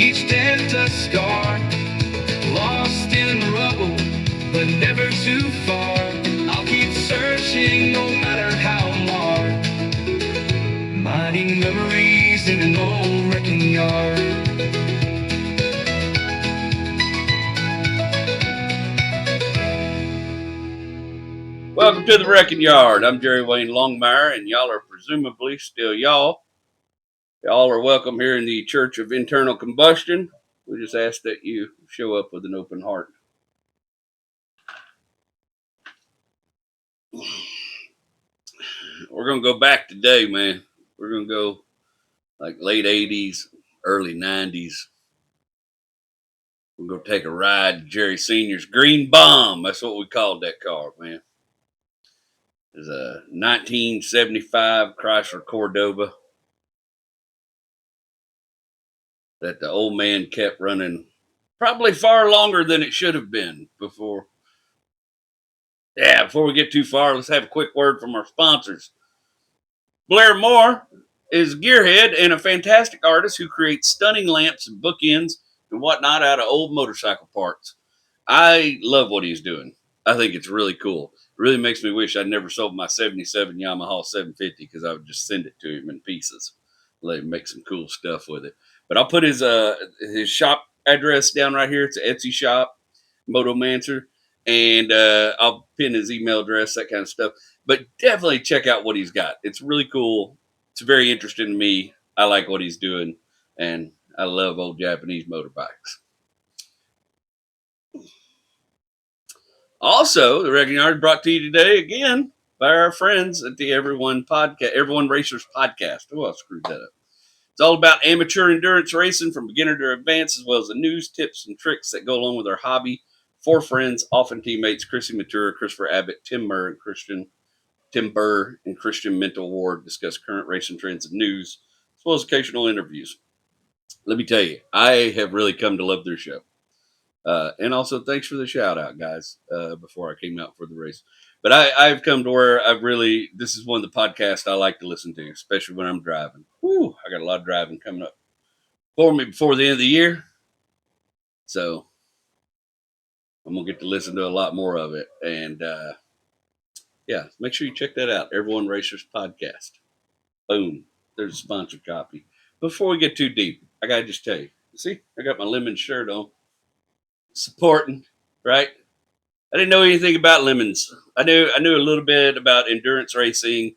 each dent a scar. Lost in the rubble, but never too far. I'll keep searching no matter how marred. Mining memories in an old wrecking yard. Welcome to the Wrecking Yard. I'm Jerry Wayne Longmire, and y'all are presumably still y'all. Y'all are welcome here in the Church of Internal Combustion. We just ask that you show up with an open heart. We're going to go back today, man. We're going to go like late 80s, early 90s. We're going to take a ride to Jerry Sr.'s Green Bomb. That's what we called that car, man. It's a 1975 Chrysler Cordoba that the old man kept running probably far longer than it should have been before. Before we get too far, let's have a quick word from our sponsors. Blair Moore is a gearhead and a fantastic artist who creates stunning lamps and bookends and whatnot out of old motorcycle parts. I love what he's doing. I think it's really cool. It really makes me wish I'd never sold my 77 Yamaha 750 because I would just send it to him in pieces. Let him make some cool stuff with it. But I'll put his shop address down right here. It's an Etsy shop, Motomancer. And I'll pin his email address, that kind of stuff. But definitely check out what he's got. It's really cool. It's very interesting to me. I like what he's doing. And I love old Japanese motorbikes. Also, the Wrecking Yard is brought to you today again by our friends at the Everyone Racers Podcast. Oh, I screwed that up. It's all about amateur endurance racing from beginner to advanced, as well as the news, tips, and tricks that go along with our hobby. Four friends, often teammates: Chrissy Matura, Christopher Abbott, Tim Burr, and Christian Mental Ward discuss current racing trends and news, as well as occasional interviews. Let me tell you, I have really come to love their show. And also, thanks for the shout out, guys, before I came out for the race. But I've come to where this is one of the podcasts I like to listen to, especially when I'm driving. Whew, I got a lot of driving coming up for me before the end of the year. So I'm going to get to listen to a lot more of it. And make sure you check that out. Everyone Racers Podcast. Boom. There's a sponsored copy. Before we get too deep, I got to just tell you, see, I got my lemon shirt on. Supporting, right? I didn't know anything about lemons. I knew a little bit about endurance racing.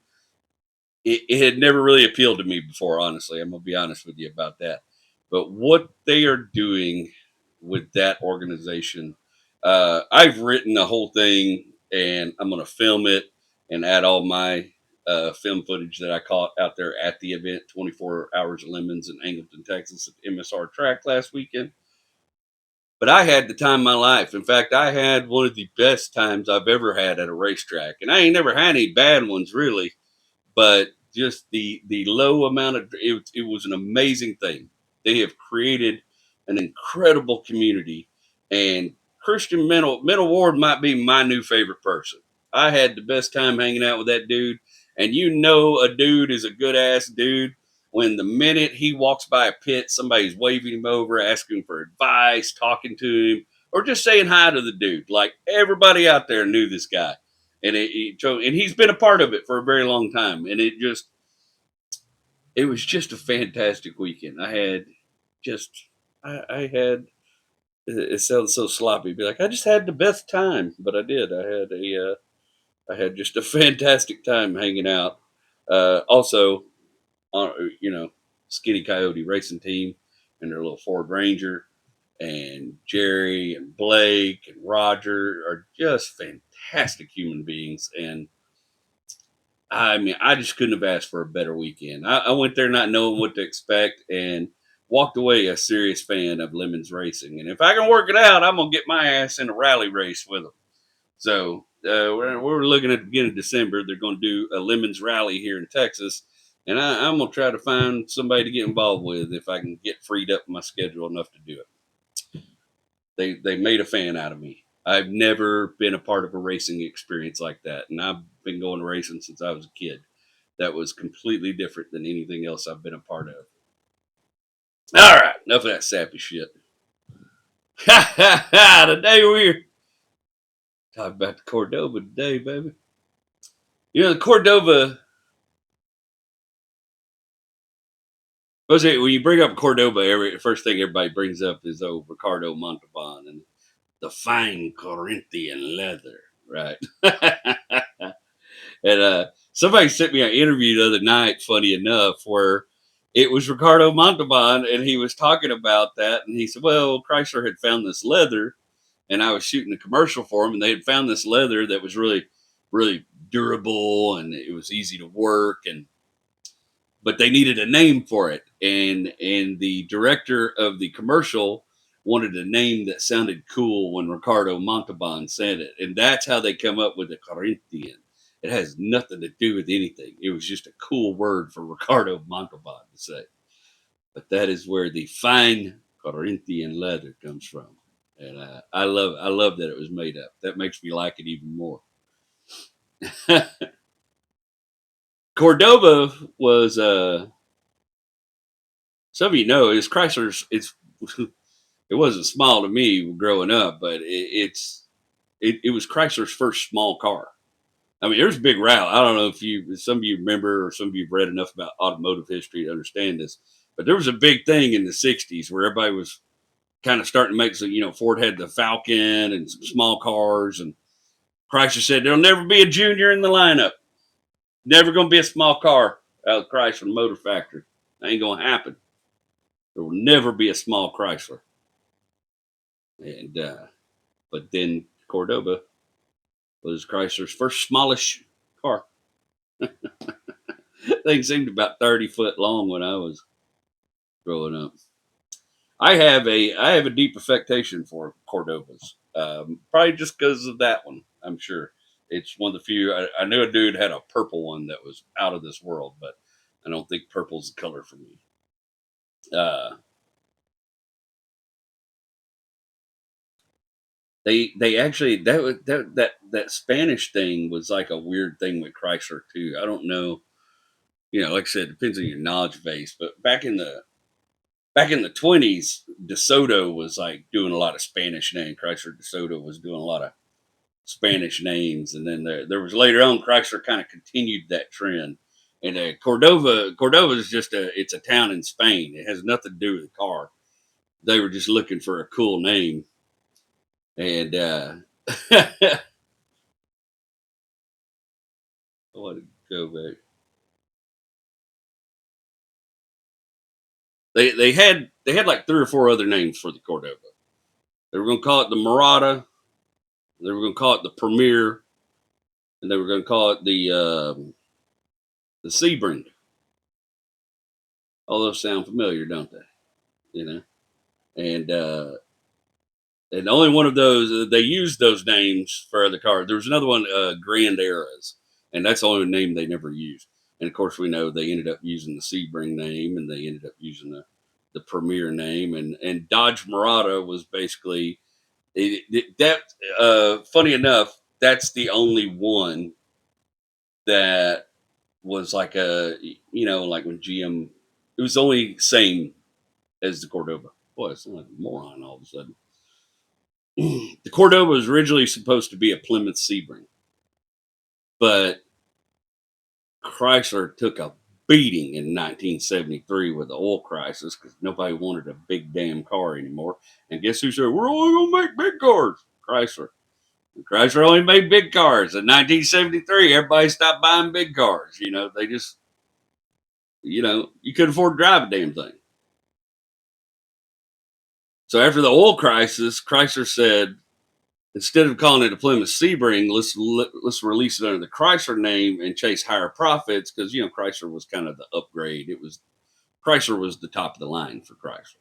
It had never really appealed to me before, honestly. I'm going to be honest with you about that. But what they are doing with that organization, I've written the whole thing, and I'm going to film it and add all my film footage that I caught out there at the event, 24 Hours of Lemons in Angleton, Texas at the MSR track last weekend. But I had the time of my life. In fact, I had one of the best times I've ever had at a racetrack. And I ain't never had any bad ones, really. But just the low amount of it was an amazing thing. They have created an incredible community. And Christian Mental Ward might be my new favorite person. I had the best time hanging out with that dude. And you know a dude is a good-ass dude when the minute he walks by a pit, somebody's waving him over, asking for advice, talking to him, or just saying hi to the dude. Like, everybody out there knew this guy. And he's been a part of it for a very long time. And it was just a fantastic weekend. It sounds so sloppy. Be like, I just had the best time. But I did. I had just a fantastic time hanging out. Also, Skinny Coyote Racing Team and their little Ford Ranger, and Jerry and Blake and Roger are just fantastic human beings. And I mean, I just couldn't have asked for a better weekend. I went there not knowing what to expect and walked away a serious fan of Lemons Racing. And if I can work it out, I'm going to get my ass in a rally race with them. So we're looking at the beginning of December. They're going to do a Lemons Rally here in Texas. And I'm going to try to find somebody to get involved with if I can get freed up my schedule enough to do it. They made a fan out of me. I've never been a part of a racing experience like that. And I've been going to racing since I was a kid. That was completely different than anything else I've been a part of. All right. Enough of that sappy shit. Today we're talking about the Cordoba today, baby. You know, the Cordoba, when you bring up Cordoba, first thing everybody brings up is old Ricardo Montalban and the fine Corinthian leather, right? And somebody sent me an interview the other night, funny enough, where it was Ricardo Montalban, and he was talking about that, and he said, well, Chrysler had found this leather, and I was shooting a commercial for them, and they had found this leather that was really, really durable, and it was easy to work, but they needed a name for it, and the director of the commercial wanted a name that sounded cool when Ricardo Montalban said it, and that's how they come up with the Corinthian. It has nothing to do with anything. It was just a cool word for Ricardo Montalban to say. But that is where the fine Corinthian leather comes from, and I love that it was made up. That makes me like it even more. Cordoba was some of you know is Chrysler's. It wasn't small to me growing up, but it was Chrysler's first small car. I mean, there's a big route. I don't know if some of you remember, or some of you've read enough about automotive history to understand this, but there was a big thing in the '60s where everybody was kind of starting to make some. You know, Ford had the Falcon and some small cars, and Chrysler said there'll never be a Junior in the lineup. Never going to be a small car out of Chrysler Motor Factory. That ain't going to happen. There will never be a small Chrysler. And but then Cordoba was Chrysler's first smallish car. Thing seemed about 30 foot long when I was growing up. I have a deep affection for Cordobas. Probably just because of that one. I'm sure it's one of the few. I knew a dude had a purple one that was out of this world, but I don't think purple's the color for me. They actually that Spanish thing was like a weird thing with Chrysler too. I don't know. You know, like I said, it depends on your knowledge base. But back in the 20s, DeSoto was like doing a lot of Spanish names. Chrysler DeSoto was doing a lot of Spanish names, and then there was later on Chrysler kind of continued that trend. And Cordova is just it's a town in Spain. It has nothing to do with the car. They were just looking for a cool name, and I want to go back. They had like three or four other names for the Cordova. They were going to call it the Murata. They were going to call it the Premier, and they were going to call it the Sebring. All those sound familiar, don't they? You know, and only one of those they used those names for other cars. There was another one, Grand Eras, and that's the only name they never used. And of course, we know they ended up using the Sebring name, and they ended up using the Premier name, and Dodge Murata was basically that. Funny enough, that's the only one that was like like when GM, it was the only same as the Cordoba. Boy, it's like a moron all of a sudden. The Cordoba was originally supposed to be a Plymouth Sebring, but Chrysler took a beating in 1973 with the oil crisis because nobody wanted a big damn car anymore. And guess who said, we're only going to make big cars? Chrysler. And Chrysler only made big cars. In 1973, everybody stopped buying big cars. You know, they just, you couldn't afford to drive a damn thing. So after the oil crisis, Chrysler said, instead of calling it a Plymouth Sebring, let's release it under the Chrysler name and chase higher profits because Chrysler was kind of the upgrade. Chrysler was the top of the line for Chrysler.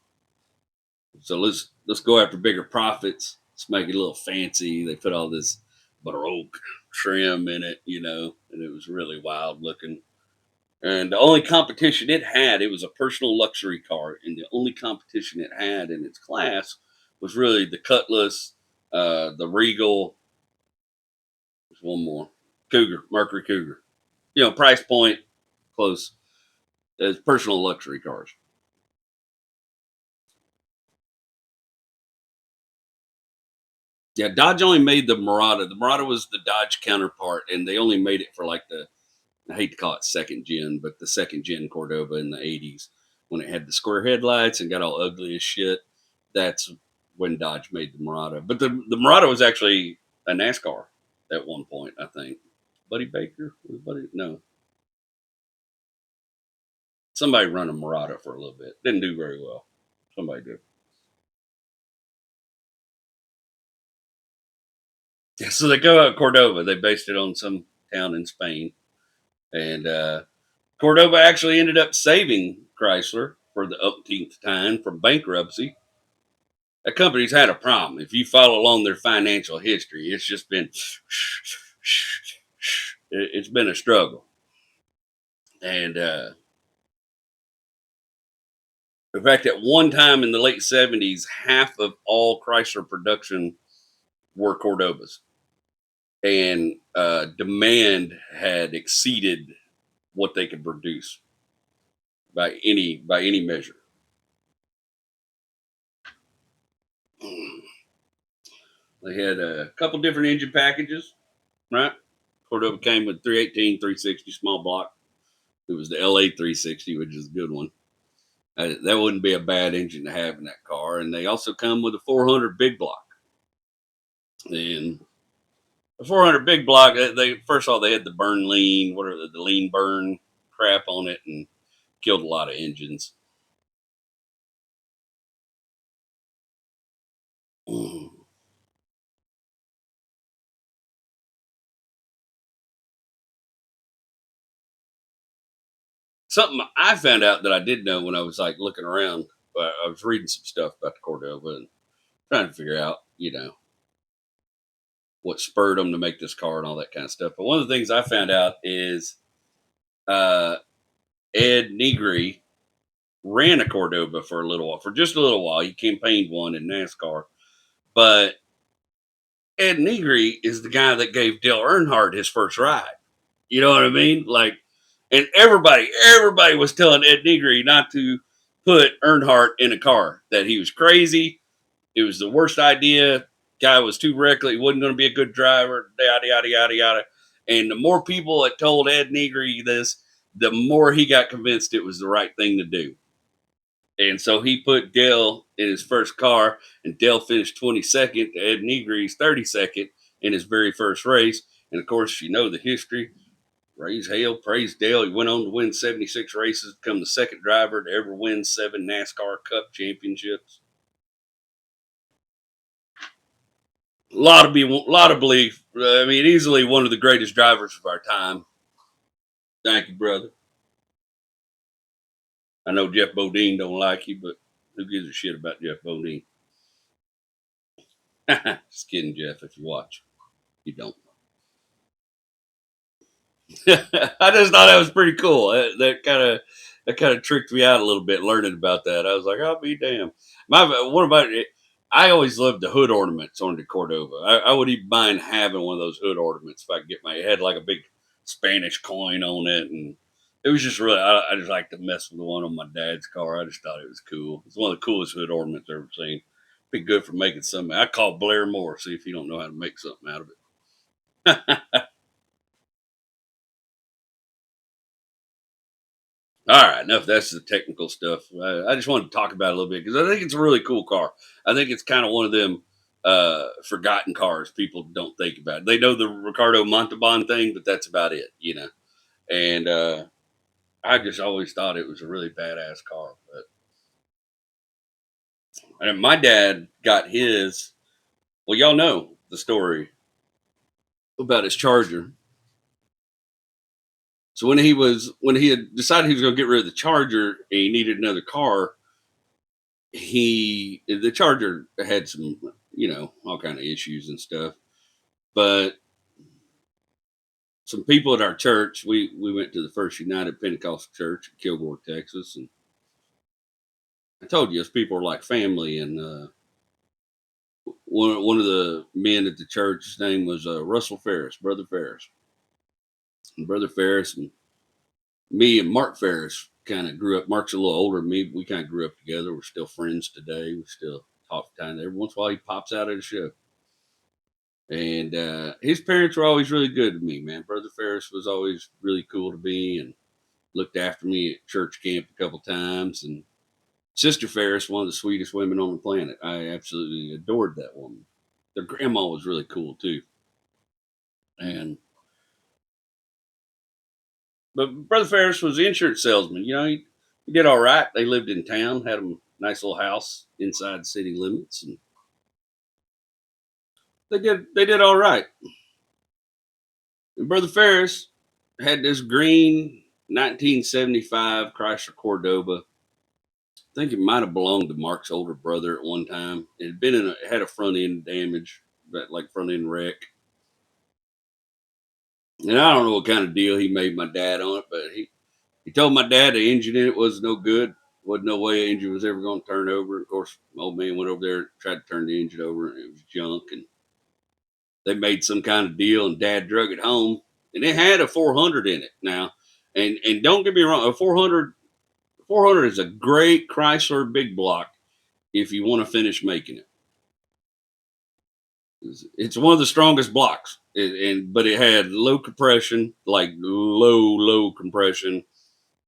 So let's go after bigger profits. Let's make it a little fancy. They put all this Baroque trim in it, and it was really wild looking. And the only competition it was a personal luxury car, and the only competition it had in its class was really the Cutlass, the Regal. There's one more, Mercury Cougar. Price point close as personal luxury cars. Yeah, Dodge only made the Murata. The Murata was the Dodge counterpart, and they only made it for like I hate to call it second gen, but the second gen Cordoba in the 80s when it had the square headlights and got all ugly as shit. That's when Dodge made the Murata. But the Murata was actually a NASCAR at one point, I think. Buddy Baker? No. Somebody run a Murata for a little bit. Didn't do very well. Somebody did. Yeah, so they go out Cordoba. They based it on some town in Spain. And Cordoba actually ended up saving Chrysler for the umpteenth time from bankruptcy. That company's had a problem. If you follow along their financial history, it's just been it's been a struggle. And in fact, at one time in the late 70s, half of all Chrysler production were Cordobas, and demand had exceeded what they could produce by any measure. They had a couple different engine packages, right? Cordoba came with 318, 360 small block. It was the LA 360, which is a good one. That wouldn't be a bad engine to have in that car. And they also come with a 400 big block. And the 400 big block, they first of all, they had the burn lean, the lean burn crap on it, and killed a lot of engines. Something I found out that I did know when I was like looking around, I was reading some stuff about the Cordoba and trying to figure out, what spurred them to make this car and all that kind of stuff. But one of the things I found out is uh, Ed Negri ran a Cordoba for just a little while. He campaigned one in NASCAR, but Ed Negri is the guy that gave Dale Earnhardt his first ride. You know what I mean? Like, and everybody was telling Ed Negri not to put Earnhardt in a car, that he was crazy. It was the worst idea. Guy was too reckless. He wasn't going to be a good driver. Yada yada yada yada. And the more people that told Ed Negri this, the more he got convinced it was the right thing to do. And so he put Dale in his first car, and Dale finished 22nd to Ed Negri's 32nd in his very first race. And of course, you know the history. Raise hell, praise Dale. He went on to win 76 races, become the second driver to ever win 7 NASCAR Cup championships. A lot of belief. I mean, easily one of the greatest drivers of our time. Thank you, brother. I know Jeff Bodine don't like you, but who gives a shit about Jeff Bodine? Just kidding, Jeff. If you watch, you don't. I just thought that was pretty cool. That kind of tricked me out a little bit learning about that. I was like, I'll be damned. What about it? I always loved the hood ornaments on the Cordoba. I would even mind having one of those hood ornaments if I could get my head like a big Spanish coin on it, and it was just really. I just like to mess with the one on my dad's car. I just thought it was cool. It's one of the coolest hood ornaments I've ever seen. Be good for making something. I call Blair Moore, see if you don't know how to make something out of it. All right, enough. That's the technical stuff. I just wanted to talk about it a little bit because I think it's a really cool car. I think it's kind of one of them forgotten cars people don't think about. They know the Ricardo Montalban thing, but that's about it. And I just always thought it was a really badass car. And my dad got his. Well, y'all know the story about his Charger. So when he had decided he was going to get rid of the Charger and he needed another car, the Charger had some, all kind of issues and stuff. But some people at our church, we went to the First United Pentecostal Church in Kilgore, Texas, and I told you, those people are like family. And one of the men at the church, his name was Russell Ferris, Brother Ferris, and Brother Ferris and me and Mark Ferris kind of grew up. Mark's a little older than me. We kind of grew up together. We're still friends today. We still talk time. Every once in a while, he pops out at a show. And his parents were always really good to me, man. Brother Ferris was always really cool to me and looked after me at church camp a couple times. And Sister Ferris, one of the sweetest women on the planet. I absolutely adored that woman. Their grandma was really cool too. And but Brother Ferris was the insurance salesman. You know, he did all right. They lived in town, had a nice little house inside city limits, and they did all right. And Brother Ferris had this green 1975 Chrysler Cordoba. I think it might have belonged to Mark's older brother at one time. It had been it had a front end damage, but like front end wreck. And I don't know what kind of deal he made my dad on it, but he told my dad the engine in it was no good. Wasn't no way the engine was ever going to turn over. Of course, my old man went over there, tried to turn the engine over, and it was junk. And they made some kind of deal, and Dad drug it home, and it had a 400 in it now. And don't get me wrong, a 400 is a great Chrysler big block if you want to finish making it. It's one of the strongest blocks, but it had low compression, like low compression,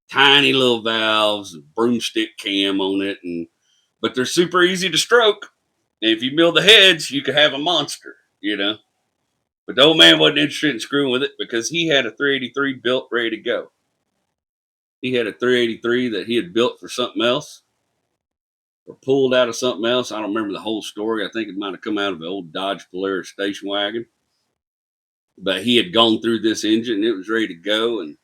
tiny little valves, broomstick cam on it, but they're super easy to stroke. And if you mill the heads, you could have a monster, you know. But the old man wasn't interested in screwing with it because he had a 383 built ready to go. He had a 383 that he had built for something else or pulled out of something else. I don't remember the whole story. I think it might have come out of an old Dodge Polaris station wagon. But he had gone through this engine and it was ready to go. And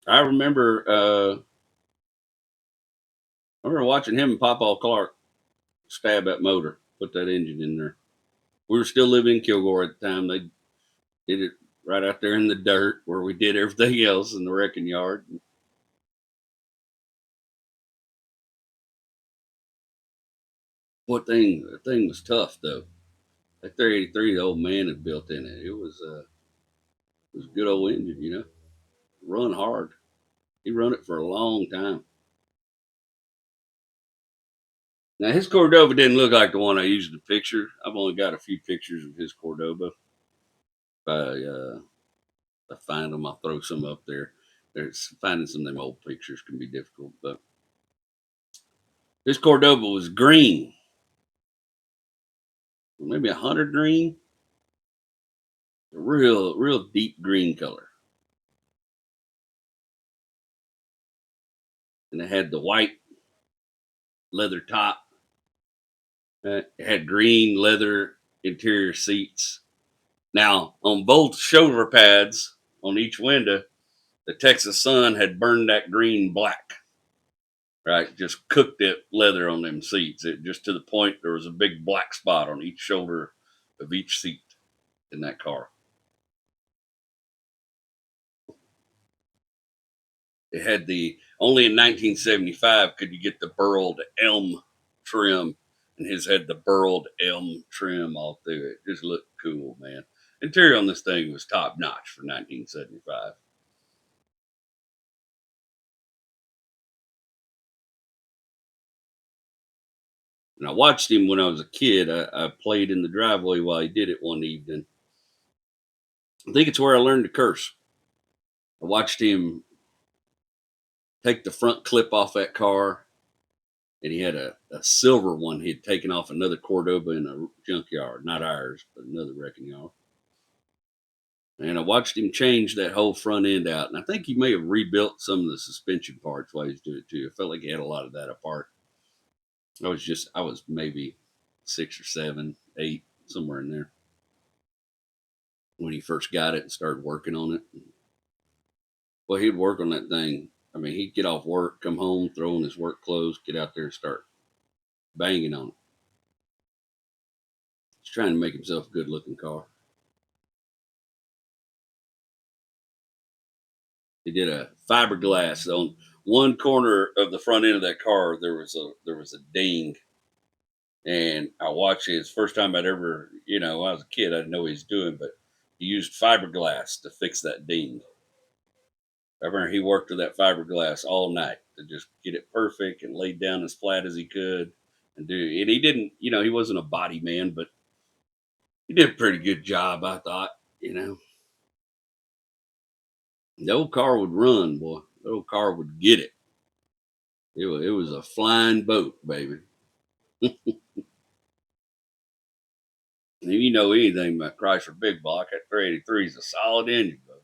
I remember watching him and Papa Clark stab that motor, put that engine in there. We were still living in Kilgore at the time. They did it right out there in the dirt where we did everything else in the wrecking yard. The thing was tough though. That 383 the old man had built in it. It was a good old engine, you know. Run hard. He run it for a long time. Now his Cordoba didn't look like the one I used in the picture. I've only got a few pictures of his Cordoba. If I find them, I'll throw some up there. There's finding some of them old pictures can be difficult, but this Cordoba was green, maybe 100 green, a real deep green color, and it had the white leather top. It had green leather interior seats. Now on both shoulder pads on each window, the Texas sun had burned that green black. Right, just cooked that leather on them seats. It just to the point there was a big black spot on each shoulder of each seat in that car. It had the only in 1975 could you get the burled elm trim, and his had the burled elm trim all through it. Just looked cool, man. Interior on this thing was top notch for 1975. And I watched him when I was a kid. I played in the driveway while he did it one evening. I think it's where I learned to curse. I watched him take the front clip off that car, and he had a silver one he had taken off another Cordoba in a junkyard, not ours, but another wrecking yard. And I watched him change that whole front end out, and I think he may have rebuilt some of the suspension parts while he was doing it too. I felt like he had a lot of that apart. I was maybe 6 or 7, 8, somewhere in there when he first got it and started working on it. Well, he'd work on that thing. I mean, he'd get off work, come home, throw on his work clothes, get out there and start banging on it. He's trying to make himself a good looking car. He did a fiberglass on one corner of the front end of that car. There was a ding, and I watched his first time I'd ever, when I was a kid, I didn't know what he was doing, but he used fiberglass to fix that ding. I remember he worked with that fiberglass all night to just get it perfect and laid down as flat as he could and do. And he didn't, he wasn't a body man, but He did a pretty good job, I thought. You know, the old car would run, boy. The old car would get it. It was a flying boat, baby. And if you know anything about Chrysler Big Block, that 383 is a solid engine, bro.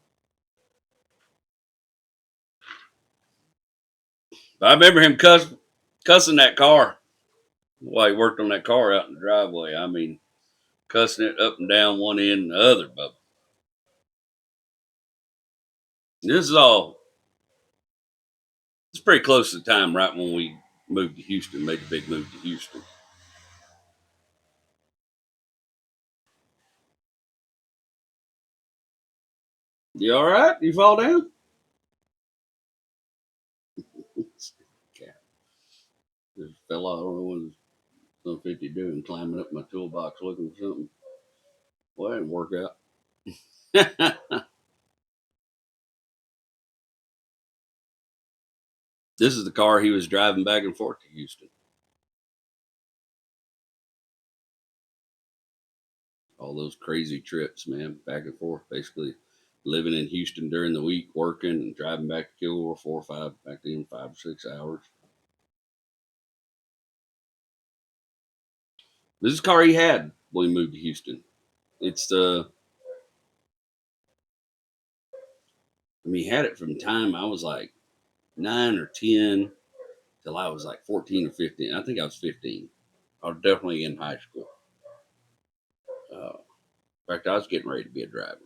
But I remember him cussing that car while he worked on that car out in the driveway. I mean, cussing it up and down one end and the other, but this is all, it's pretty close to the time right when we moved to Houston, made the big move to Houston. You all right? You fall down? Cat just fell out. I don't know what it's 150 doing, climbing up my toolbox looking for something. Well, that didn't work out. This is the car he was driving back and forth to Houston. All those crazy trips, man, back and forth, basically living in Houston during the week, working and driving back to Kilgore 4 or 5, back then 5 or 6 hours. This is the car he had when he moved to Houston. It's I mean, he had it from time I was like 9 or 10 till I was like 14 or 15. I think I was 15. I was definitely in high school. In fact, I was getting ready to be a driver.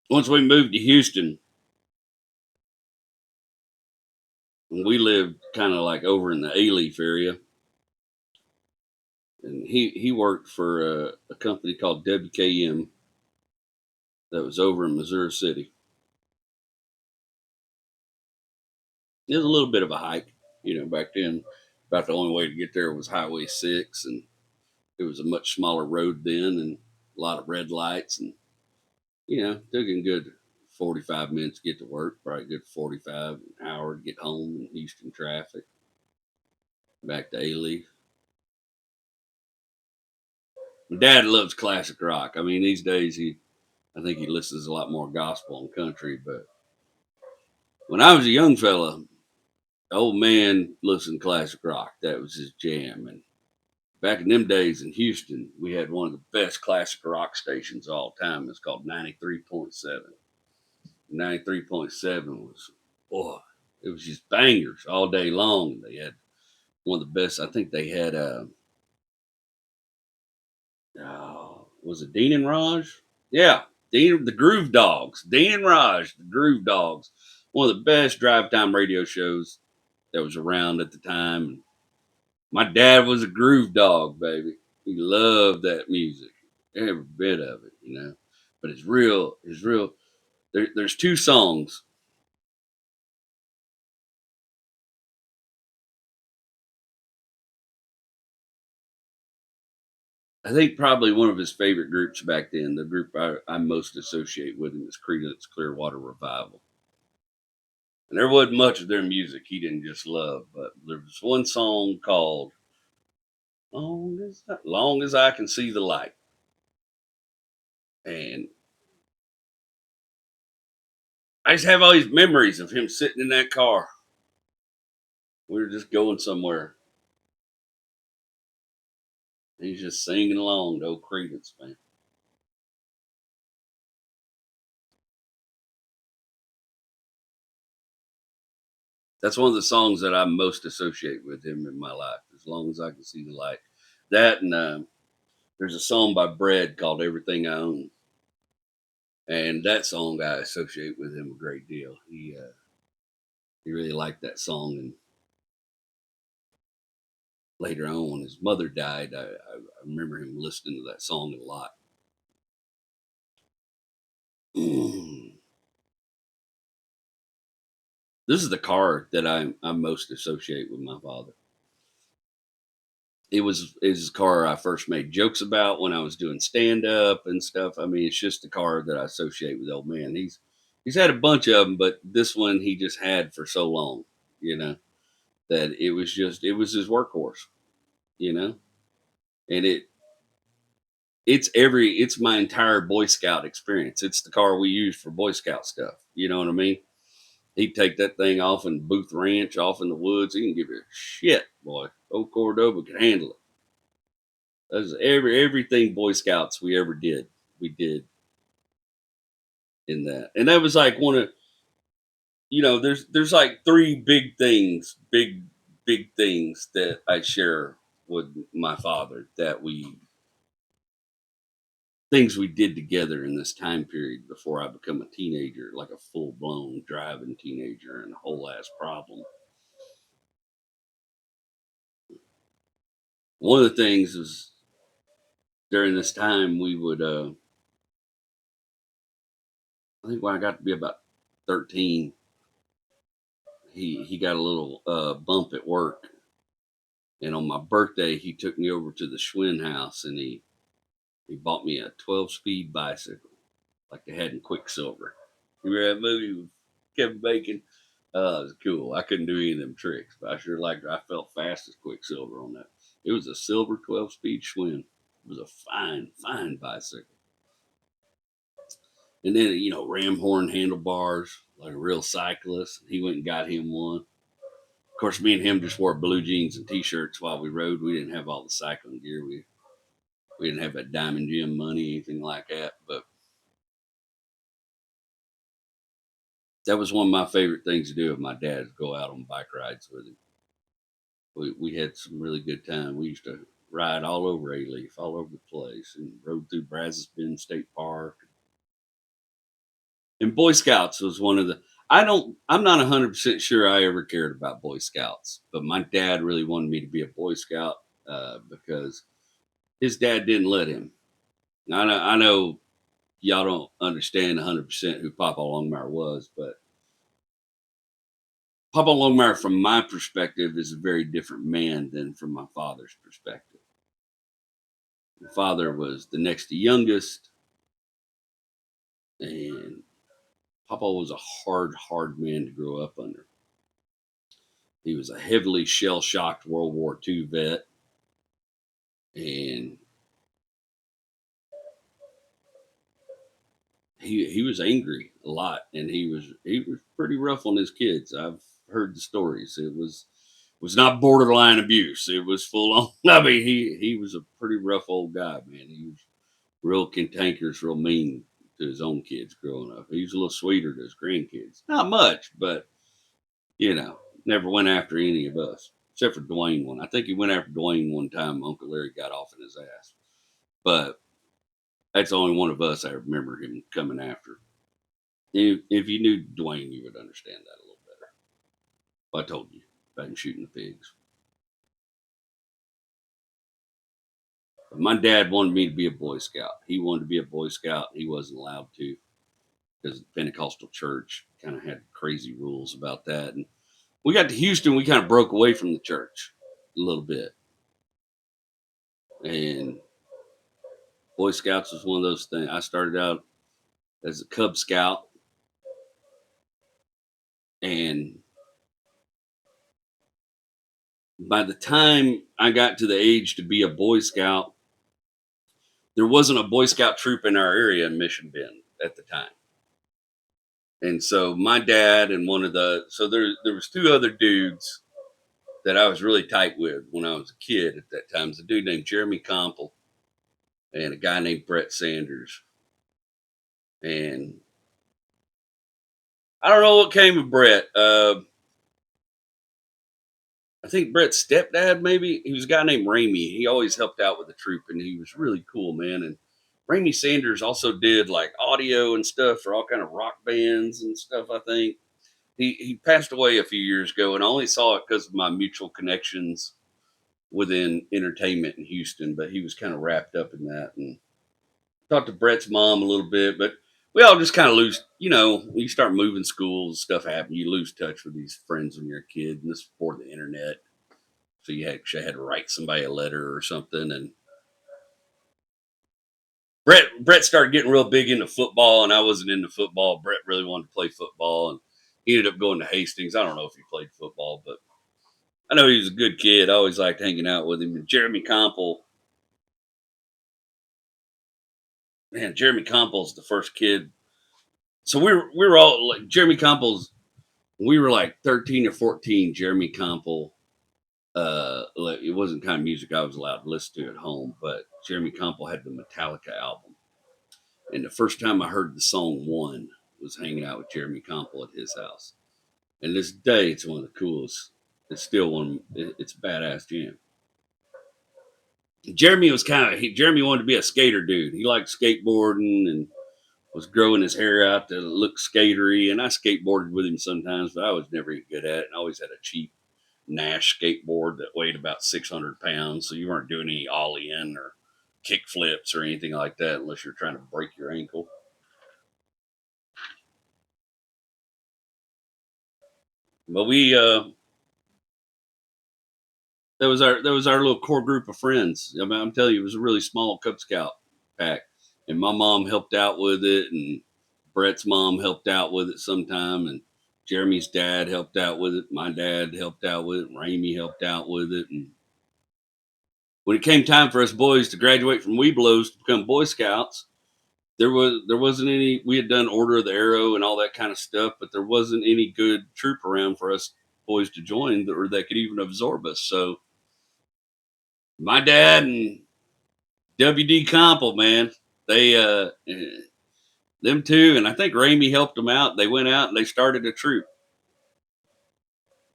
Once we moved to Houston, we lived kind of like over in the A-Leaf area. And he worked for a company called WKM that was over in Missouri City. It was a little bit of a hike, back then. About the only way to get there was Highway 6, and it was a much smaller road then, and a lot of red lights, and took a good 45 minutes to get to work, probably a good 45 an hour to get home in Houston traffic. Back to A-Leaf. My dad loves classic rock. I mean, these days I think he listens a lot more gospel and country, but when I was a young fella, the old man listened to classic rock. That was his jam. And back in them days in Houston, we had one of the best classic rock stations of all time. It's called 93.7. 93.7 was, boy, it was just bangers all day long. They had one of the best. I think they had, was it Dean and Raj? Yeah, the Groove Dogs. Dean and Raj, the Groove Dogs. One of the best drive time radio shows that was around at the time. My dad was a groove dog, baby. He loved that music, every bit of it. But it's real. It's real. There's two songs. I think probably one of his favorite groups back then, the group I most associate with him is Creedence Clearwater Revival. And there wasn't much of their music he didn't just love, but there was one song called Long as I Can See the Light. And I just have all these memories of him sitting in that car. We were just going somewhere. He's just singing along to old Creedence, man. That's one of the songs that I most associate with him in my life. As long as I can see the light. That and there's a song by Bread called "Everything I Own," and that song I associate with him a great deal. He really liked that song, and later on, when his mother died, I remember him listening to that song a lot. This is the car that I most associate with my father. It was a car I first made jokes about when I was doing stand up and stuff. I mean, it's just a car that I associate with old man. He's had a bunch of them, but this one he just had for so long, you know, that it was his workhorse, you know, and it's my entire Boy Scout experience. It's the car we use for Boy Scout stuff. You know what I mean? He'd take that thing off in Booth Ranch, off in the woods. He can give you a shit, boy. Old Cordoba could handle it. That's everything Boy Scouts we ever did. We did in that, and that was like one of there's like three big things that I share with my father that we things we did together in this time period before I become a teenager, like a full blown driving teenager and a whole ass problem. One of the things is during this time we would I think when I got to be about 13, he got a little bump at work, and on my birthday he took me over to the Schwinn house and he bought me a 12-speed bicycle like they had in Quicksilver. You remember that movie with Kevin Bacon? It was cool. I couldn't do any of them tricks, but I sure liked it. I felt fast as Quicksilver on that. It was a silver 12-speed Schwinn. It was a fine bicycle. And then, ram horn handlebars, like a real cyclist. He went and got him one. Of course, me and him just wore blue jeans and t-shirts while we rode. We didn't have all the cycling gear. We didn't have that Diamond Gym money, anything like that. But that was one of my favorite things to do with my dad, is go out on bike rides with him. We had some really good time. We used to ride all over A-Leaf, all over the place, and rode through Brazos Bend State Park. And Boy Scouts was one of the. I'm not 100% sure I ever cared about Boy Scouts, but my dad really wanted me to be a Boy Scout because his dad didn't let him. Now, I know y'all don't understand 100% who Papa Longmire was, but Papa Longmire, from my perspective, is a very different man than from my father's perspective. My father was the next to youngest, and Papa was a hard man to grow up under. He was a heavily shell shocked World War II vet, and he was angry a lot, and he was pretty rough on his kids. I've heard the stories. It was not borderline abuse. It was full on. I mean, he was a pretty rough old guy, man. He was real cantankerous, real mean to his own kids growing up. He was a little sweeter to his grandkids. Not much, but never went after any of us except for Dwayne one. I think he went after Dwayne one time. Uncle Larry got off in his ass, but that's the only one of us I remember him coming after. If you knew Dwayne, you would understand that a little better. I told you about him shooting the pigs. But my dad wanted me to be a Boy Scout. He wanted to be a Boy Scout. He wasn't allowed to because the Pentecostal church kind of had crazy rules about that. And we got to Houston, we kind of broke away from the church a little bit. And Boy Scouts was one of those things. I started out as a Cub Scout, and by the time I got to the age to be a Boy Scout, there wasn't a Boy Scout troop in our area in Mission Bend at the time. And so my dad and there was two other dudes that I was really tight with when I was a kid at that time. It was a dude named Jeremy Comple and a guy named Brett Sanders. And I don't know what came of Brett. I think Brett's stepdad, maybe. He was a guy named Ramey. He always helped out with the troop, and he was really cool, man. And Ramey Sanders also did like audio and stuff for all kind of rock bands and stuff. I think he passed away a few years ago, and I only saw it because of my mutual connections within entertainment in Houston. But he was kind of wrapped up in that, and talked to Brett's mom a little bit, but we all just kind of lose, when you start moving schools, stuff happens. You lose touch with these friends when you're a kid, and this is before the internet. So you actually had to write somebody a letter or something. And Brett started getting real big into football, and I wasn't into football. Brett really wanted to play football, and he ended up going to Hastings. I don't know if he played football, but I know he was a good kid. I always liked hanging out with him. And Jeremy Comple's the first kid. So we were all like Jeremy Comple's. We were like 13 or 14. Jeremy Comple. It wasn't the kind of music I was allowed to listen to at home, but Jeremy Comple had the Metallica album, and the first time I heard the song "One" was hanging out with Jeremy Comple at his house. And this day, it's one of the coolest. It's still one. It's a badass jam. Jeremy wanted to be a skater dude. He liked skateboarding and was growing his hair out to look skatery. And I skateboarded with him sometimes, but I was never good at it. And I always had a cheap Nash skateboard that weighed about 600 pounds. So you weren't doing any ollie in or kick flips or anything like that unless you're trying to break your ankle. But that was our little core group of friends. I mean, I'm telling you, it was a really small Cub Scout pack, and my mom helped out with it, and Brett's mom helped out with it sometime, and Jeremy's dad helped out with it. My dad helped out with it. Ramey helped out with it, and when it came time for us boys to graduate from Webelos to become Boy Scouts, there wasn't any. We had done Order of the Arrow and all that kind of stuff, but there wasn't any good troop around for us boys to join or that could even absorb us. So my dad and WD Comple, man, they them two, and I think Ramey helped them out. They went out and they started a troop.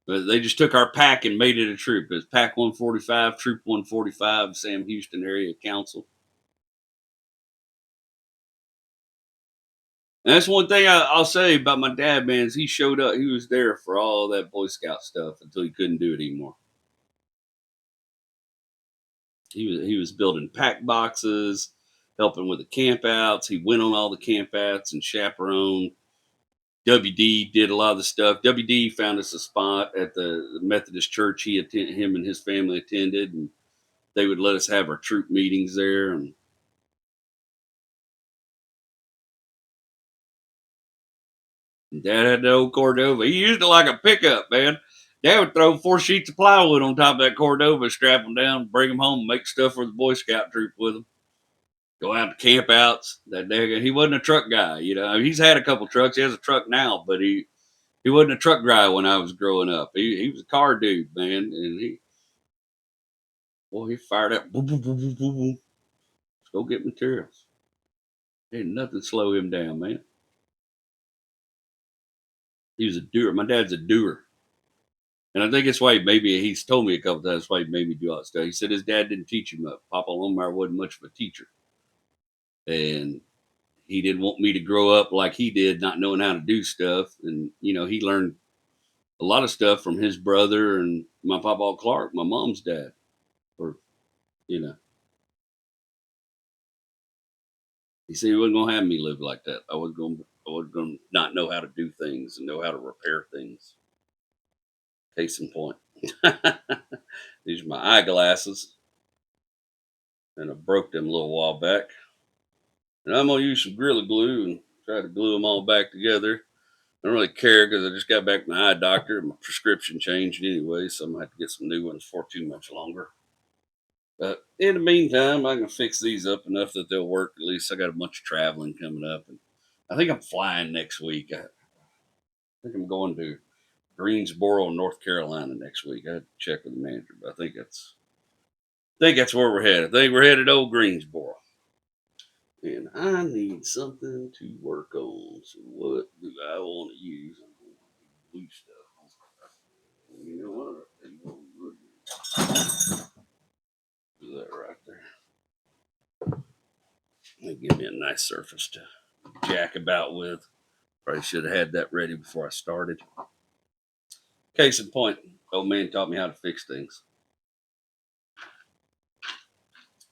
But they just took our pack and made it a troop. It was Pack 145, Troop 145, Sam Houston Area Council. And that's one thing I'll say about my dad, man, is he showed up. He was there for all that Boy Scout stuff until he couldn't do it anymore. He was building pack boxes, helping with the campouts. He went on all the campouts and chaperoned. WD did a lot of the stuff. WD found us a spot at the Methodist church him and his family attended, and they would let us have our troop meetings there. And Dad had the old Cordoba. He used it like a pickup, man. Dad would throw 4 sheets of plywood on top of that Cordoba, strap them down, bring them home, make stuff for the Boy Scout troop with them. Go out to campouts. He wasn't a truck guy, you know. He's had a couple trucks. He has a truck now, but he wasn't a truck guy when I was growing up. He was a car dude, man, and he fired up. Boom, boom, boom, boom, boom, boom. Let's go get materials. Ain't nothing slow him down, man. He was a doer. My dad's a doer. And I think that's why maybe he's told me a couple times that's why he made me do all that stuff. He said his dad didn't teach him up. Papa Lomar wasn't much of a teacher. And he didn't want me to grow up like he did, not knowing how to do stuff. And, he learned a lot of stuff from his brother and my Papa Clark, my mom's dad. Or, you know, he said he wasn't going to have me live like that. I was going to not know how to do things and know how to repair things. Case in point. These are my eyeglasses. And I broke them a little while back. And I'm going to use some Gorilla Glue and try to glue them all back together. I don't really care because I just got back from the eye doctor. My prescription changed anyway, so I'm going to have to get some new ones for too much longer. But in the meantime, I can fix these up enough that they'll work. At least I got a bunch of traveling coming up. And I think I'm flying next week. I think I'm going to Greensboro, North Carolina next week. I have to check with the manager, but I think that's where we're headed. I think we're headed to old Greensboro. And I need something to work on. So what do I want to use? Blue stuff. You know what? Do that right there. That'll give me a nice surface to jack about with. Probably should have had that ready before I started. Case in point, old man taught me how to fix things.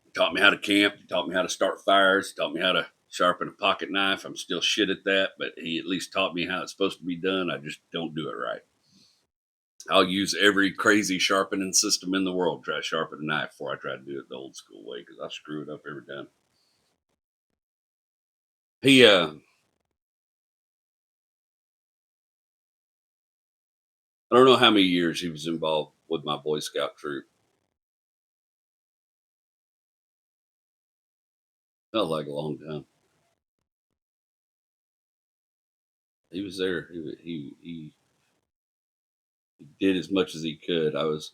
He taught me how to camp. He taught me how to start fires. He taught me how to sharpen a pocket knife. I'm still shit at that, but he at least taught me how it's supposed to be done. I just don't do it right. I'll use every crazy sharpening system in the world to try to sharpen a knife before I try to do it the old school way because I screw it up every time. He I don't know how many years he was involved with my Boy Scout troop. Felt like a long time. He was there. He did as much as he could. I was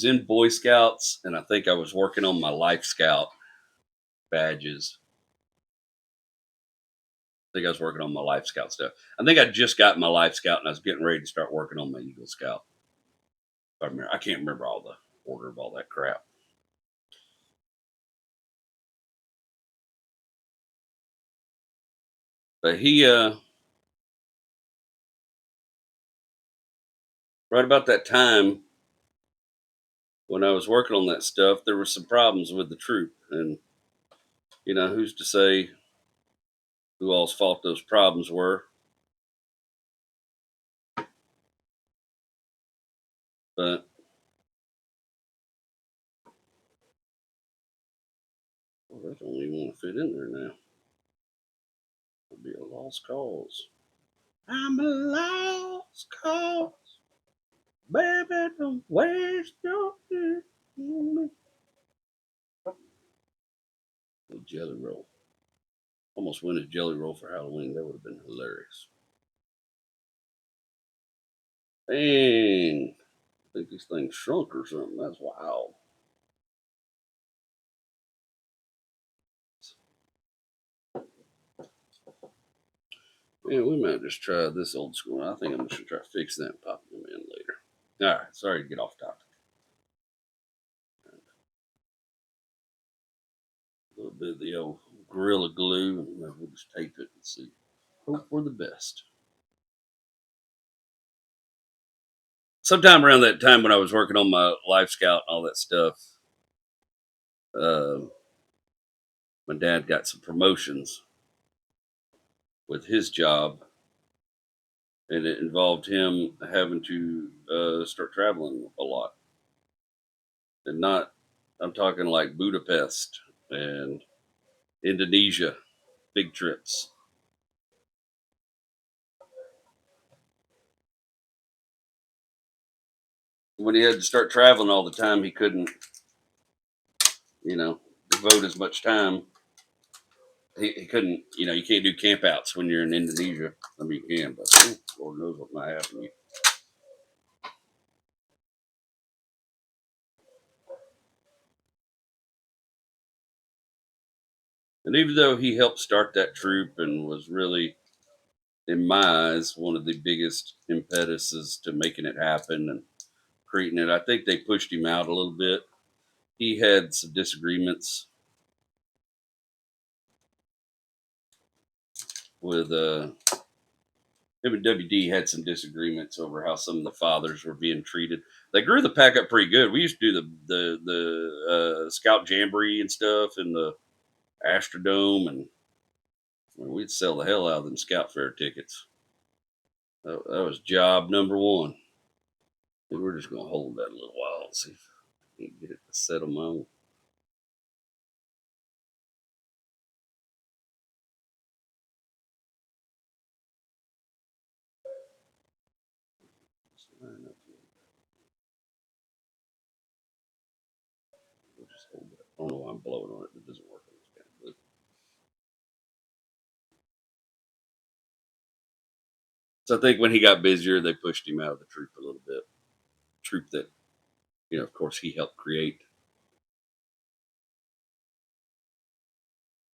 in Boy Scouts, and I think I was working on my Life Scout badges. I think I was working on my Life Scout stuff. I think I just got my Life Scout, and I was getting ready to start working on my Eagle Scout. I can't remember all the order of all that crap. But he, right about that time when I was working on that stuff, there were some problems with the troop, and who's to say who all's fault those problems were? But well, that don't even want to fit in there now. It'll be a lost cause. I'm a lost cause. Baby, don't waste your time on me. A jelly roll. Almost win a jelly roll for Halloween. That would have been hilarious. Dang. I think these things shrunk or something. That's wild. Man, we might just try this old school. I think I'm just going to try fixing that and popping them in later. All right. Sorry to get off topic. A little bit of the old Gorilla Glue, and we'll just tape it and see. Hope for the best. Sometime around that time when I was working on my Life Scout and all that stuff, uh, my dad got some promotions with his job, and it involved him having to start traveling a lot. And not, I'm talking like Budapest and Indonesia, big trips. When he had to start traveling all the time, he couldn't, devote as much time. He couldn't, you can't do campouts when you're in Indonesia. I mean, you can, but Lord knows what might happen to you. And even though he helped start that troop and was really, in my eyes, one of the biggest impetuses to making it happen and creating it, I think they pushed him out a little bit. He had some disagreements with him and WD had some disagreements over how some of the fathers were being treated. They grew the pack up pretty good. We used to do the Scout Jamboree and stuff in the Astrodome, and we'd sell the hell out of them Scout Fair tickets. That was job number one. And we're just gonna hold that a little while and see if I can get it to settle my own. We'll just hold that. I don't know why I'm blowing on it. It doesn't work on this kind of glue. So I think when he got busier, they pushed him out of the troop a little bit. Troop that, of course, he helped create.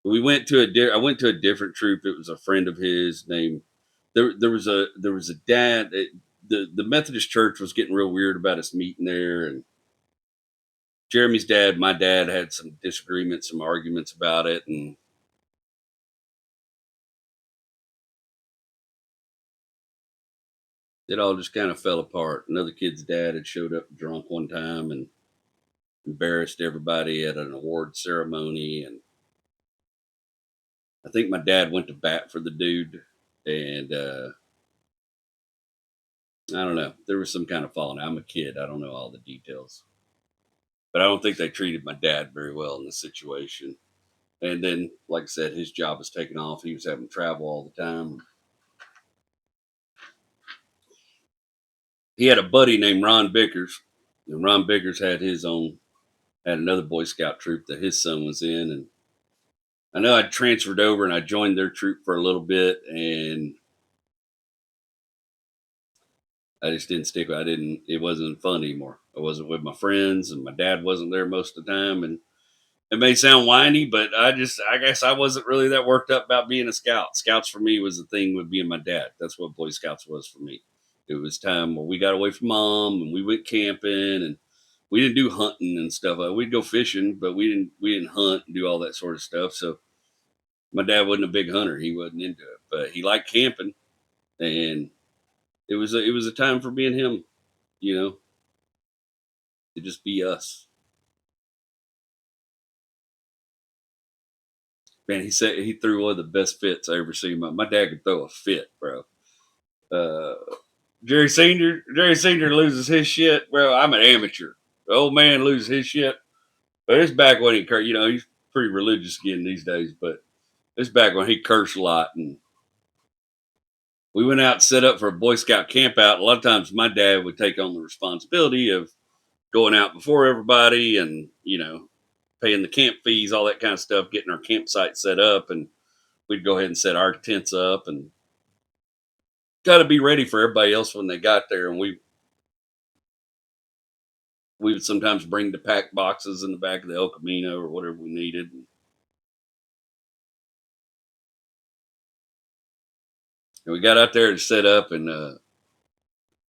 I went to a different troop. It was a friend of his named. There was a dad. The Methodist church was getting real weird about us meeting there, and Jeremy's dad, my dad, had some disagreements, some arguments about it, and it all just kind of fell apart. Another kid's dad had showed up drunk one time and embarrassed everybody at an award ceremony, and I think my dad went to bat for the dude, and I don't know. There was some kind of falling out. I'm a kid. I don't know all the details, but I don't think they treated my dad very well in the situation. And then, like I said, his job was taking off. He was having to travel all the time. He had a buddy named Ron Bickers, and Ron Bickers had another Boy Scout troop that his son was in. And I know I transferred over and I joined their troop for a little bit, and I just didn't stick. It wasn't fun anymore. I wasn't with my friends, and my dad wasn't there most of the time. And it may sound whiny, but I guess I wasn't really that worked up about being a scout. Scouts for me was the thing with being my dad. That's what Boy Scouts was for me. It was time where we got away from mom and we went camping, and we didn't do hunting and stuff. We'd go fishing, but we didn't hunt and do all that sort of stuff. So my dad wasn't a big hunter. He wasn't into it, but he liked camping, and it was a time for being him, you know, to just be us. Man, he said he threw one of the best fits I ever seen. My dad could throw a fit, bro. Uh, Jerry Senior loses his shit, bro. I'm an amateur. The old man loses his shit, but it's back when he's pretty religious again these days. But it's back when he cursed a lot, and we went out and set up for a Boy Scout camp out. A lot of times, my dad would take on the responsibility of going out before everybody, and paying the camp fees, all that kind of stuff, getting our campsite set up, and we'd go ahead and set our tents up and got to be ready for everybody else when they got there. And we would sometimes bring the pack boxes in the back of the El Camino or whatever we needed. And we got out there to set up, and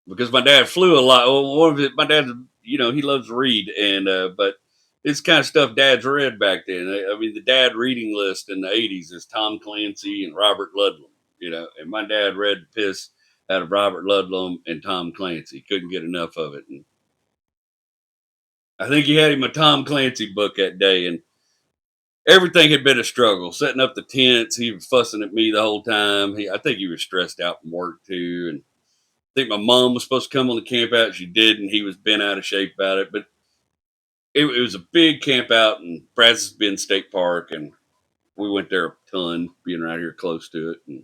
because my dad flew a lot. Well, one of it, my dad, he loves to read, and but it's kind of stuff Dad's read back then. I mean, the dad reading list in the '80s is Tom Clancy and Robert Ludlum. And my dad read the piss out of Robert Ludlum and Tom Clancy. Couldn't get enough of it. And I think he had him a Tom Clancy book that day, and everything had been a struggle. Setting up the tents, he was fussing at me the whole time. I think he was stressed out from work too, and I think my mom was supposed to come on the camp out. She didn't. He was bent out of shape about it. But it was a big camp out in Brazos Bend State Park, and we went there a ton, being right here close to it. And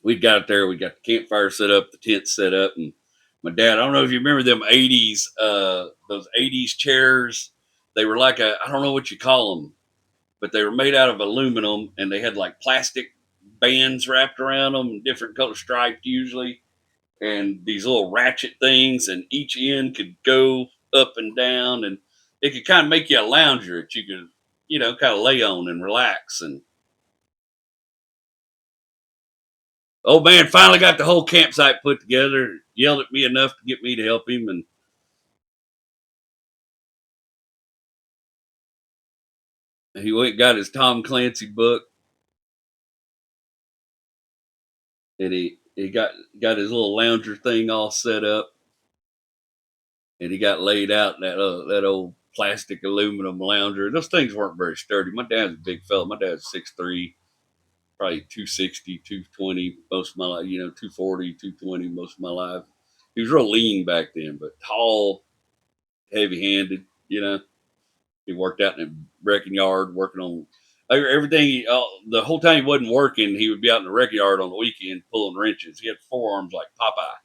we got it there. We got the campfire set up, the tent set up, and my dad. I don't know if you remember them '80s, those '80s chairs. They were like I don't know what you call them, but they were made out of aluminum, and they had like plastic bands wrapped around them, different color striped usually, and these little ratchet things, and each end could go up and down, and it could kind of make you a lounger that you could, kind of lay on and relax. And old man finally got the whole campsite put together, yelled at me enough to get me to help him, and he went and got his Tom Clancy book, and he got his little lounger thing all set up, and he got laid out in that old plastic aluminum lounger. Those things weren't very sturdy. My dad's a big fella. My dad's 6'3", probably 260, 220 most of my life, 240, 220 most of my life. He was real lean back then, but tall, heavy handed, He worked out in a wrecking yard working on everything. The whole time he wasn't working, he would be out in the wrecking yard on the weekend pulling wrenches. He had forearms like Popeye.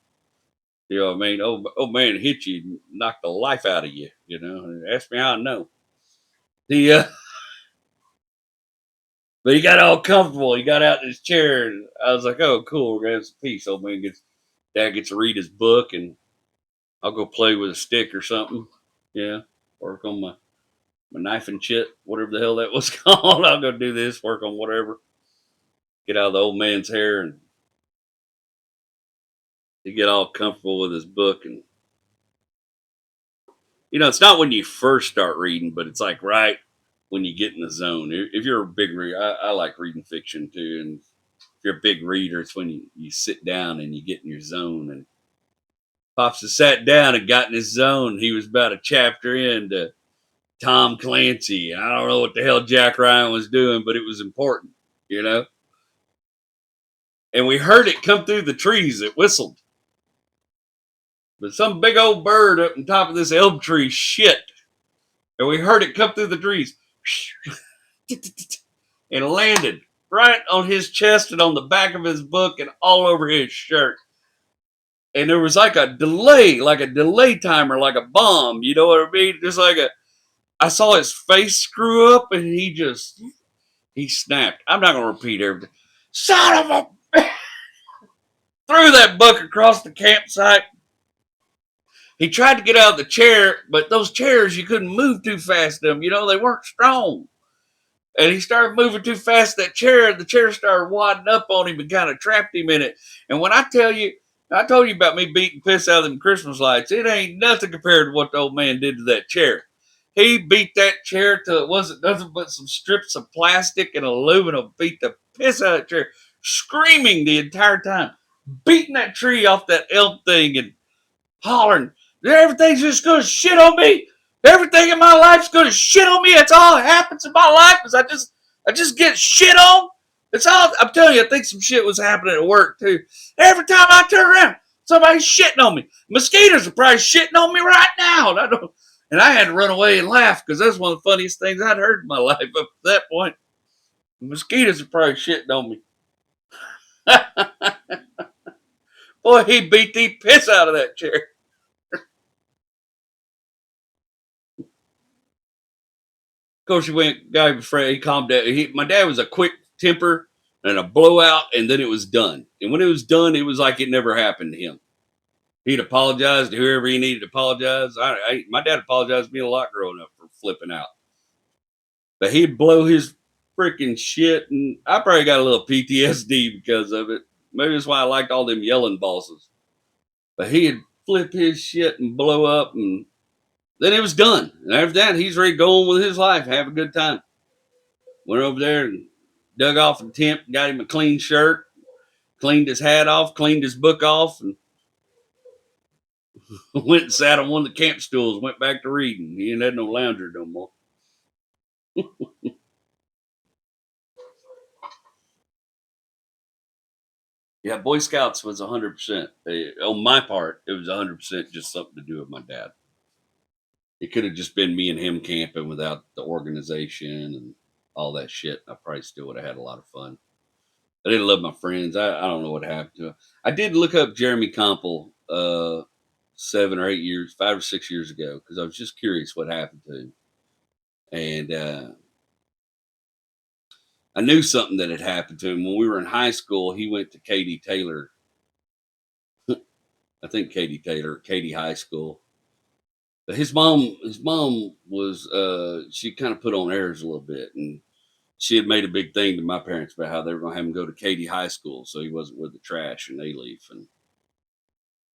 You know what I mean? Oh man, hit you, knock the life out of you. Ask me how I know. He, but he got all comfortable. He got out in his chair, and I was like, "Oh, cool, we're gonna have some peace." Old man Dad gets to read his book, and I'll go play with a stick or something. Yeah, work on my knife and chip, whatever the hell that was called. I'll go do this, work on whatever. Get out of the old man's hair, and he get all comfortable with his book. And it's not when you first start reading, but it's like right when you get in the zone. If you're a big reader, I like reading fiction too, and if you're a big reader, it's when you sit down and you get in your zone. And Pops has sat down and got in his zone. He was about a chapter into Tom Clancy. I don't know what the hell Jack Ryan was doing, but it was important, And we heard it come through the trees. It whistled. But some big old bird up on top of this elm tree shit. And we heard it come through the trees. and landed right on his chest and on the back of his book and all over his shirt. And there was like a delay timer, like a bomb. You know what I mean? Just like I saw his face screw up, and he snapped. I'm not gonna repeat everything. Son of a! Threw that book across the campsite. He tried to get out of the chair, but those chairs you couldn't move too fast. Them, they weren't strong. And he started moving too fast. That chair, the chair started wadding up on him and kind of trapped him in it. And when I told you about me beating piss out of them Christmas lights. It ain't nothing compared to what the old man did to that chair. He beat that chair till it wasn't nothing but some strips of plastic and aluminum. Beat the piss out of that chair, screaming the entire time, beating that tree off that elm thing and hollering, everything's just gonna shit on me. Everything in my life's gonna shit on me. That's all that happens in my life is I just get shit on. It's all I'm telling you. I think some shit was happening at work too. Every time I turn around, somebody's shitting on me. Mosquitoes are probably shitting on me right now. And I had to run away and laugh because that's one of the funniest things I'd heard in my life up to that point. Mosquitoes are probably shitting on me. Boy, he beat the piss out of that chair. Of course, guy was afraid. He calmed down. My dad was a quick temper and a blowout, and then it was done. And when it was done, it was like it never happened to him. He'd apologize to whoever he needed to apologize. My dad apologized to me a lot growing up for flipping out. But he'd blow his freaking shit, and I probably got a little PTSD because of it. Maybe that's why I liked all them yelling bosses. But he'd flip his shit and blow up, and then it was done. And after that, he's ready to go on with his life, have a good time. Went over there and dug off a tent, got him a clean shirt, cleaned his hat off, cleaned his book off, and went and sat on one of the camp stools, went back to reading. He ain't had no lounger no more. Yeah, Boy Scouts was 100%. On my part, it was 100% just something to do with my dad. It could have just been me and him camping without the organization and all that shit. I probably still would have had a lot of fun. I didn't love my friends. I don't know what happened to him. I did look up Jeremy Compel 7 or 8 years, 5 or 6 years ago, because I was just curious what happened to him. And I knew something that had happened to him when we were in high school. He went to Katy Taylor, I think Katy High School. But his mom was she kind of put on airs a little bit, and she had made a big thing to my parents about how they were going to have him go to Katy High School so he wasn't with the trash and they leave. And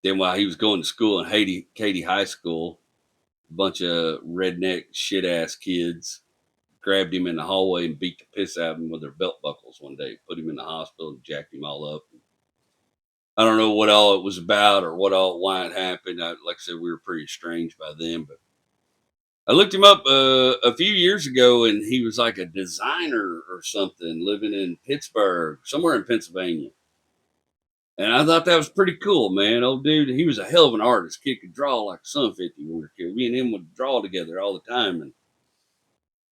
then while he was going to school in Katy High School, a bunch of redneck shit ass kids grabbed him in the hallway and beat the piss out of him with their belt buckles one day, put him in the hospital and jacked him all up. I don't know what all it was about or why it happened. Like I said, we were pretty estranged by then, but I looked him up a few years ago, and he was like a designer or something, living in Pittsburgh, somewhere in Pennsylvania. And I thought that was pretty cool, man. Old dude, he was a hell of an artist. Kid could draw like a son 50 when we were kids. Me and him would draw together all the time, and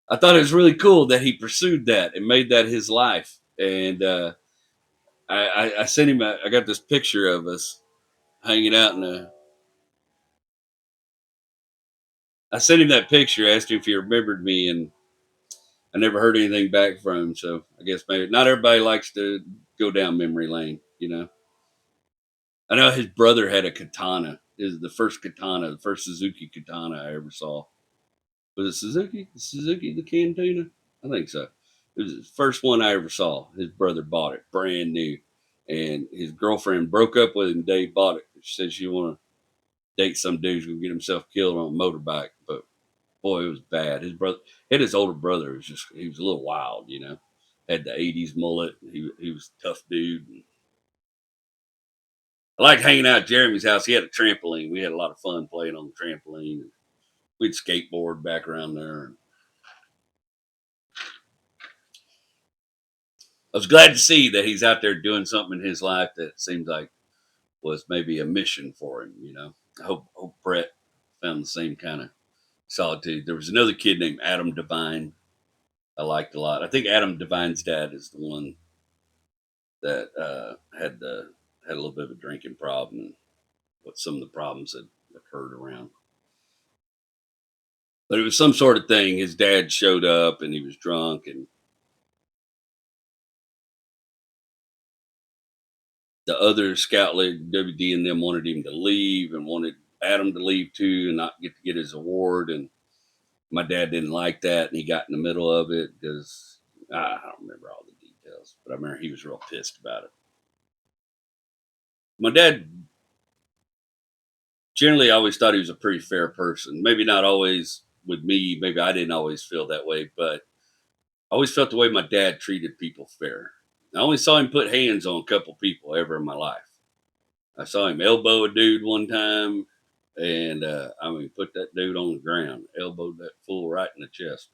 I thought it was really cool that he pursued that and made that his life. And I sent him. I got this picture of us hanging out in a. I sent him that picture, asked him if he remembered me, and I never heard anything back from him. So I guess maybe not everybody likes to go down memory lane, you know. I know his brother had a katana. Is the first katana, the first Suzuki katana I ever saw. Was it Suzuki? Suzuki the Cantina? I think so. It was the first one I ever saw. His brother bought it, brand new. And his girlfriend broke up with him the day he bought it. She said she want to date some dude who's gonna get himself killed on a motorbike. But boy, it was bad. His brother had his older brother was he was a little wild, you know. Had the '80s mullet. He was a tough dude. I liked hanging out at Jeremy's house. He had a trampoline. We had a lot of fun playing on the trampoline. We'd skateboard back around there. I was glad to see that he's out there doing something in his life that seems like was maybe a mission for him. You know, I hope Brett found the same kind of solitude. There was another kid named Adam Devine. I liked a lot. I think Adam Devine's dad is the one that had a little bit of a drinking problem and what some of the problems that occurred around. But it was some sort of thing. His dad showed up and he was drunk, and the other scout leader, WD, and them wanted him to leave and wanted Adam to leave too and not get to get his award. And my dad didn't like that, and he got in the middle of it because I don't remember all the details, but I remember he was real pissed about it. My dad generally always thought he was a pretty fair person. Maybe not always with me. Maybe I didn't always feel that way, but I always felt the way my dad treated people fair. I only saw him put hands on a couple people ever in my life. I saw him elbow a dude one time, and put that dude on the ground, elbowed that fool right in the chest.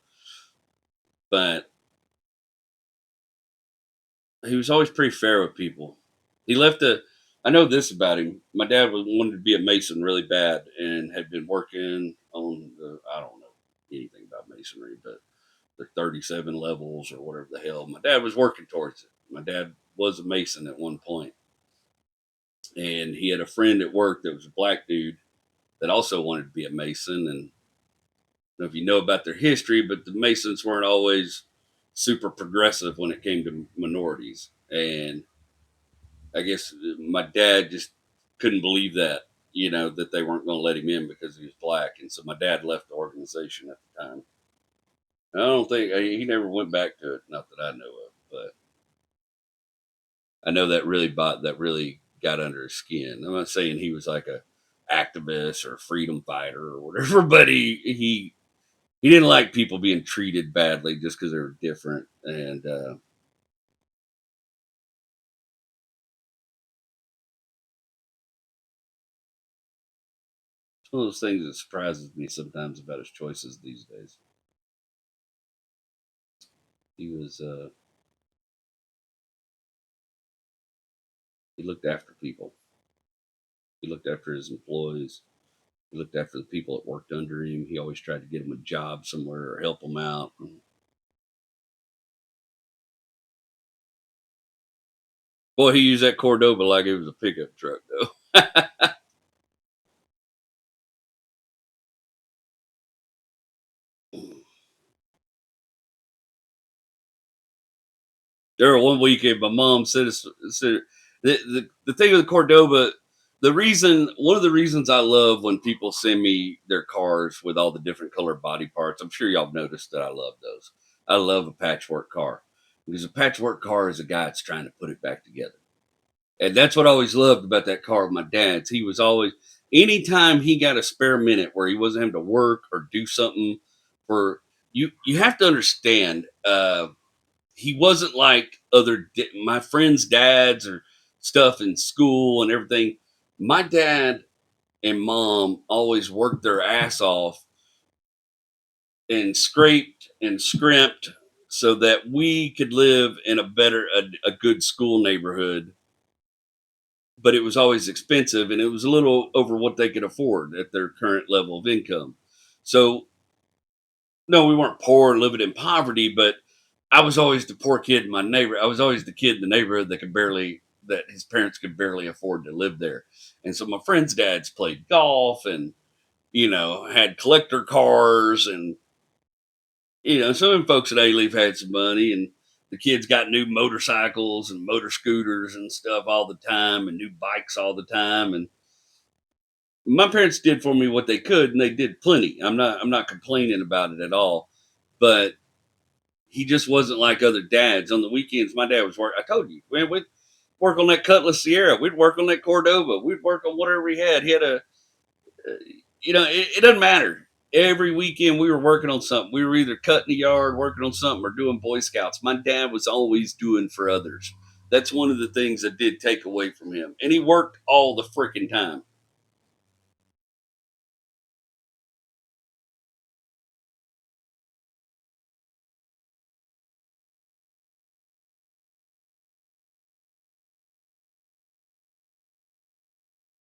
But he was always pretty fair with people. He left a. I know this about him. My dad wanted to be a mason really bad, and had been working on the. I don't know anything about masonry, but the 37 levels or whatever the hell. My dad was working towards it. My dad was a mason at one point, and he had a friend at work that was a black dude that also wanted to be a mason. And I don't know if you know about their history, but the Masons weren't always super progressive when it came to minorities. And I guess my dad just couldn't believe that, that they weren't going to let him in because he was black. And so my dad left the organization at the time. I don't think he never went back to it, not that I know of, but I know that really got under his skin. I'm not saying he was like a activist or a freedom fighter or whatever, but he didn't like people being treated badly just because they were different. And it's one of those things that surprises me sometimes about his choices these days. He was he looked after people. He looked after his employees. He looked after the people that worked under him. He always tried to get them a job somewhere or help them out. Boy, he used that Cordoba like it was a pickup truck, though. There one weekend, my mom said the thing with the Cordoba, one of the reasons I love when people send me their cars with all the different color body parts. I'm sure y'all noticed that I love those. I love a patchwork car because a patchwork car is a guy that's trying to put it back together. And that's what I always loved about that car of my dad's. He was always, anytime he got a spare minute where he wasn't having to work or do something for you have to understand, he wasn't like my friends' dads or stuff in school and everything. My dad and mom always worked their ass off and scraped and scrimped so that we could live in a good school neighborhood, but it was always expensive and it was a little over what they could afford at their current level of income. So, no, we weren't poor and living in poverty, but I was always the poor kid in my neighbor. I was always the kid in the neighborhood that his parents could barely afford to live there. And so my friends' dads played golf and, had collector cars. And, some of them folks at A-Leaf had some money, and the kids got new motorcycles and motor scooters and stuff all the time and new bikes all the time. And my parents did for me what they could, and they did plenty. I'm not complaining about it at all. But he just wasn't like other dads. On the weekends, my dad was work. I told you, man, we'd work on that Cutlass Sierra. We'd work on that Cordoba. We'd work on whatever he had. He had it doesn't matter. Every weekend we were working on something. We were either cutting the yard, working on something, or doing Boy Scouts. My dad was always doing for others. That's one of the things that did take away from him. And he worked all the freaking time.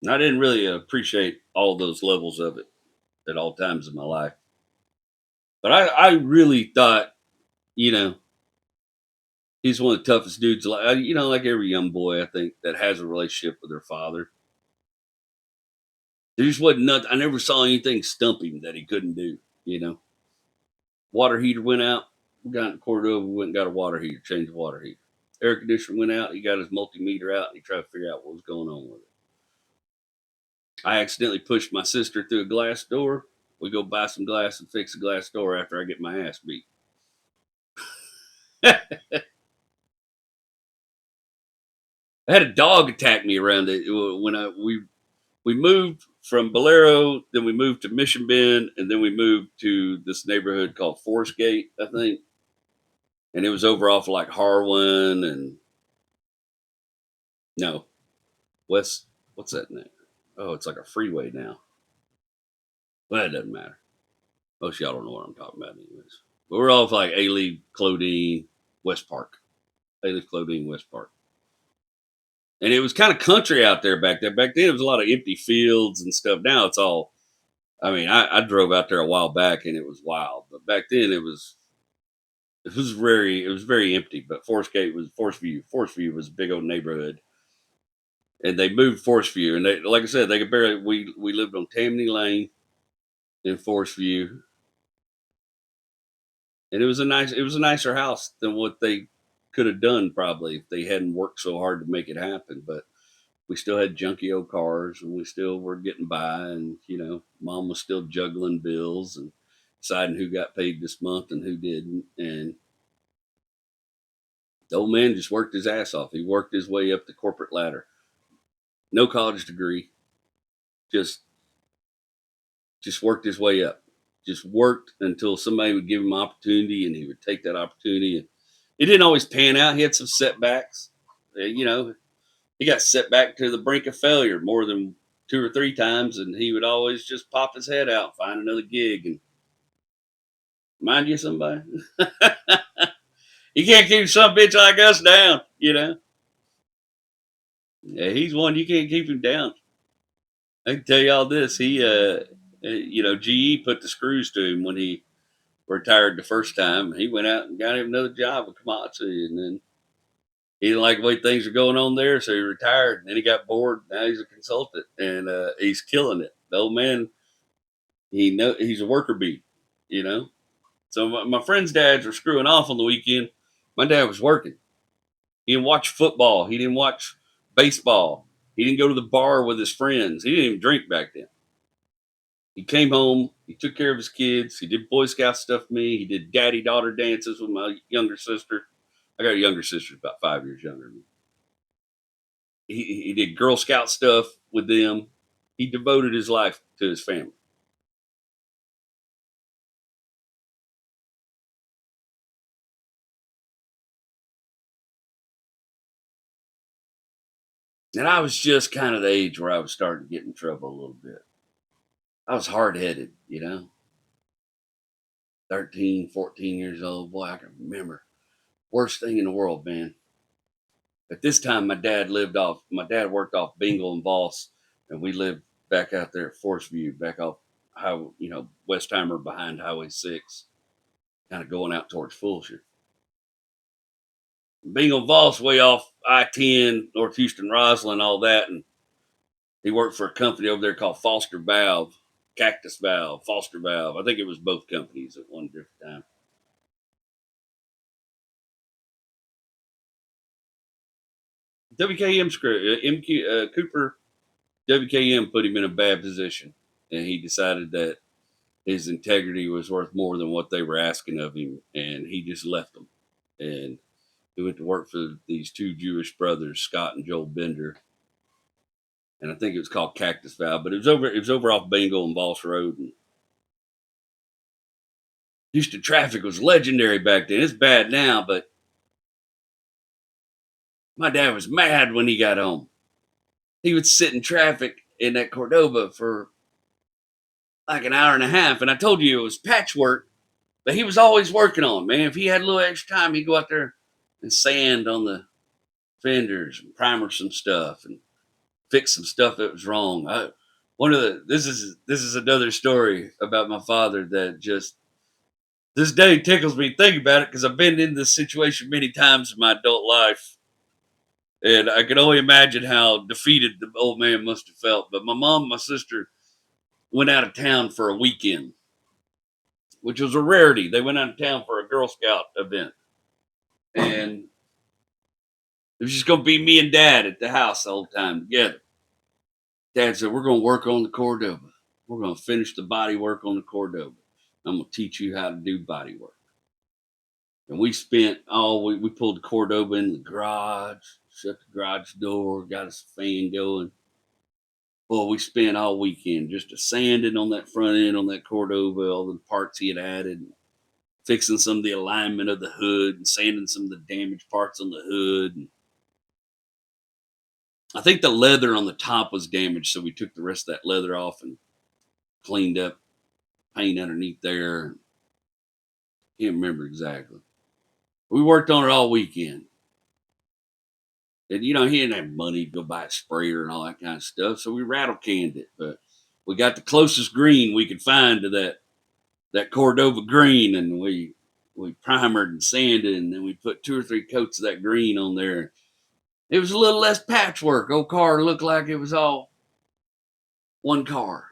And I didn't really appreciate all those levels of it at all times in my life. But I really thought, you know, he's one of the toughest dudes. Like every young boy, I think that has a relationship with their father. There just wasn't nothing. I never saw anything stump him that he couldn't do. You know, water heater went out. We got in Cordoba, we went and got a water heater, changed the water heater. Air conditioner went out. He got his multimeter out and he tried to figure out what was going on with it. I accidentally pushed my sister through a glass door. We go buy some glass and fix the glass door after I get my ass beat. I had a dog attack me around it when we moved from Bolero, then we moved to Mission Bend, and then we moved to this neighborhood called Forest Gate, I think. And it was over off like Harwin and no, West. What's that name? Oh, it's like a freeway now. But it doesn't matter. Most of y'all don't know what I'm talking about, anyways. But we're off like A-Leaf, Clodine, West Park. A-Leaf, Clodine, West Park. And it was kind of country out there back then. Back then, it was a lot of empty fields and stuff. Now it's all. I mean, I drove out there a while back and it was wild. But back then, it was very empty. But Forest View. Forest View was a big old neighborhood. And they moved Forest View, and they, like I said, they could barely. We lived on Tammany Lane in Forest View, and it was a nicer house than what they could have done probably if they hadn't worked so hard to make it happen. But we still had junky old cars, and we still were getting by, and mom was still juggling bills and deciding who got paid this month and who didn't, and the old man just worked his ass off. He worked his way up the corporate ladder. No college degree, just worked his way up. Just worked until somebody would give him an opportunity, and he would take that opportunity. And it didn't always pan out. He had some setbacks. He got set back to the brink of failure more than 2 or 3 times, and he would always just pop his head out, find another gig, and mind you, somebody, you can't keep some bitch like us down. Yeah, he's one you can't keep him down. I can tell you all this. He, GE put the screws to him when he retired the first time. He went out and got him another job with Komatsu, and then he didn't like the way things are going on there, so he retired. And then he got bored. Now he's a consultant, and he's killing it. The old man, he's a worker bee, So my friends' dads were screwing off on the weekend. My dad was working. He didn't watch football. He didn't watch baseball. He didn't go to the bar with his friends. He didn't even drink back then. He came home. He took care of his kids. He did Boy Scout stuff with me. He did daddy-daughter dances with my younger sister. I got a younger sister, about 5 years younger than me. He did Girl Scout stuff with them. He devoted his life to his family. And I was just kind of the age where I was starting to get in trouble a little bit. I was hard-headed, 13, 14 years old. Boy, I can remember. Worst thing in the world, man. At this time, my dad worked off Bingle and Voss, and we lived back out there at Forest View, back off Westheimer behind Highway 6, kind of going out towards Fulshire. Bingle and Voss way off I-10, North Houston, Roslyn, all that, and he worked for a company over there called Foster Valve, Cactus Valve, Foster Valve. I think it was both companies at one different time. Cooper WKM put him in a bad position, and he decided that his integrity was worth more than what they were asking of him, and he just left them. And he went to work for these 2 Jewish brothers, Scott and Joel Bender, and I think it was called Cactus Valve, but it was over off Bengal and Voss Road. And Houston traffic was legendary back then. It's bad now, but my dad was mad when he got home. He would sit in traffic in that Cordoba for like an hour and a half. And I told you it was patchwork, but he was always working on it, man. If he had a little extra time, he'd go out there and sand on the fenders and primer some stuff and fix some stuff that was wrong. This is another story about my father that just This day tickles me thinking about it because I've been in this situation many times in my adult life. And I can only imagine how defeated the old man must have felt. But my mom and my sister went out of town for a weekend, which was a rarity. They went out of town for a Girl Scout event. And it was just going to be me and Dad at the house the whole time together. Dad said, we're going to work on the Cordoba. We're going to finish the body work on the Cordoba. I'm going to teach you how to do body work. And we spent we pulled the Cordoba in the garage, shut the garage door, got us a fan going. Boy, we spent all weekend just sanding on that front end on that Cordoba, all the parts he had added, fixing some of the alignment of the hood and sanding some of the damaged parts on the hood. And I think the leather on the top was damaged, so we took the rest of that leather off and cleaned up paint underneath there. Can't remember exactly. We worked on it all weekend. And, he didn't have money to go buy a sprayer and all that kind of stuff, so we rattle canned it. But we got the closest green we could find to that Cordova green, and we primered and sanded, and then we put 2 or 3 coats of that green on there. It was a little less patchwork. Old car looked like it was all one car.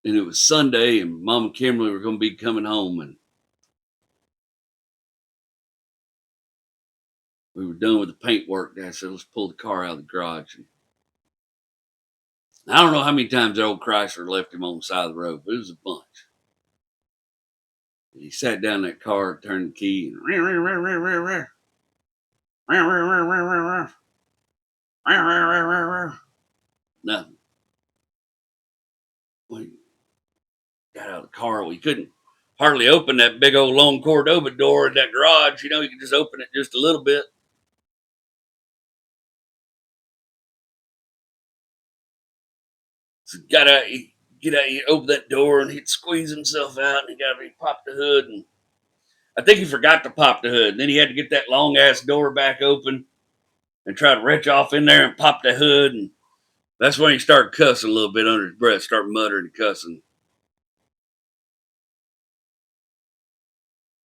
And it was Sunday, and Mom and Kimberly were going to be coming home, and we were done with the paint work. Dad said, let's pull the car out of the garage. And I don't know how many times that old Chrysler left him on the side of the road, but it was a bunch. And he sat down in that car, turned the key, and nothing. We got out of the car. We couldn't hardly open that big old long Cordoba door in that garage. You could just open it just a little bit. So get out, he opened that door, and he'd squeeze himself out, and he popped the hood, and I think he forgot to pop the hood. And then he had to get that long ass door back open and try to reach off in there and pop the hood, and that's when he started cussing a little bit under his breath, started muttering and cussing.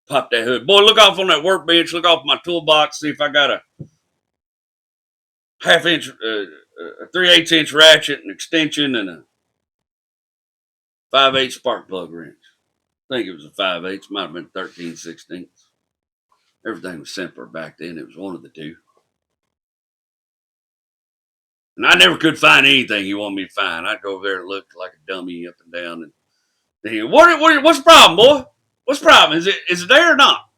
Pop that hood. Boy, look off on that workbench. Look off my toolbox. See if I got a half-inch, a 3/8 inch ratchet and extension and a 5/8 spark plug wrench. I think it was a 5/8. Might have been 13/16. Everything was simpler back then. It was one of the two. And I never could find anything he wanted me to find. I'd go over there and look like a dummy up and down. And he, what's the problem, boy? What's the problem? Is it there or not?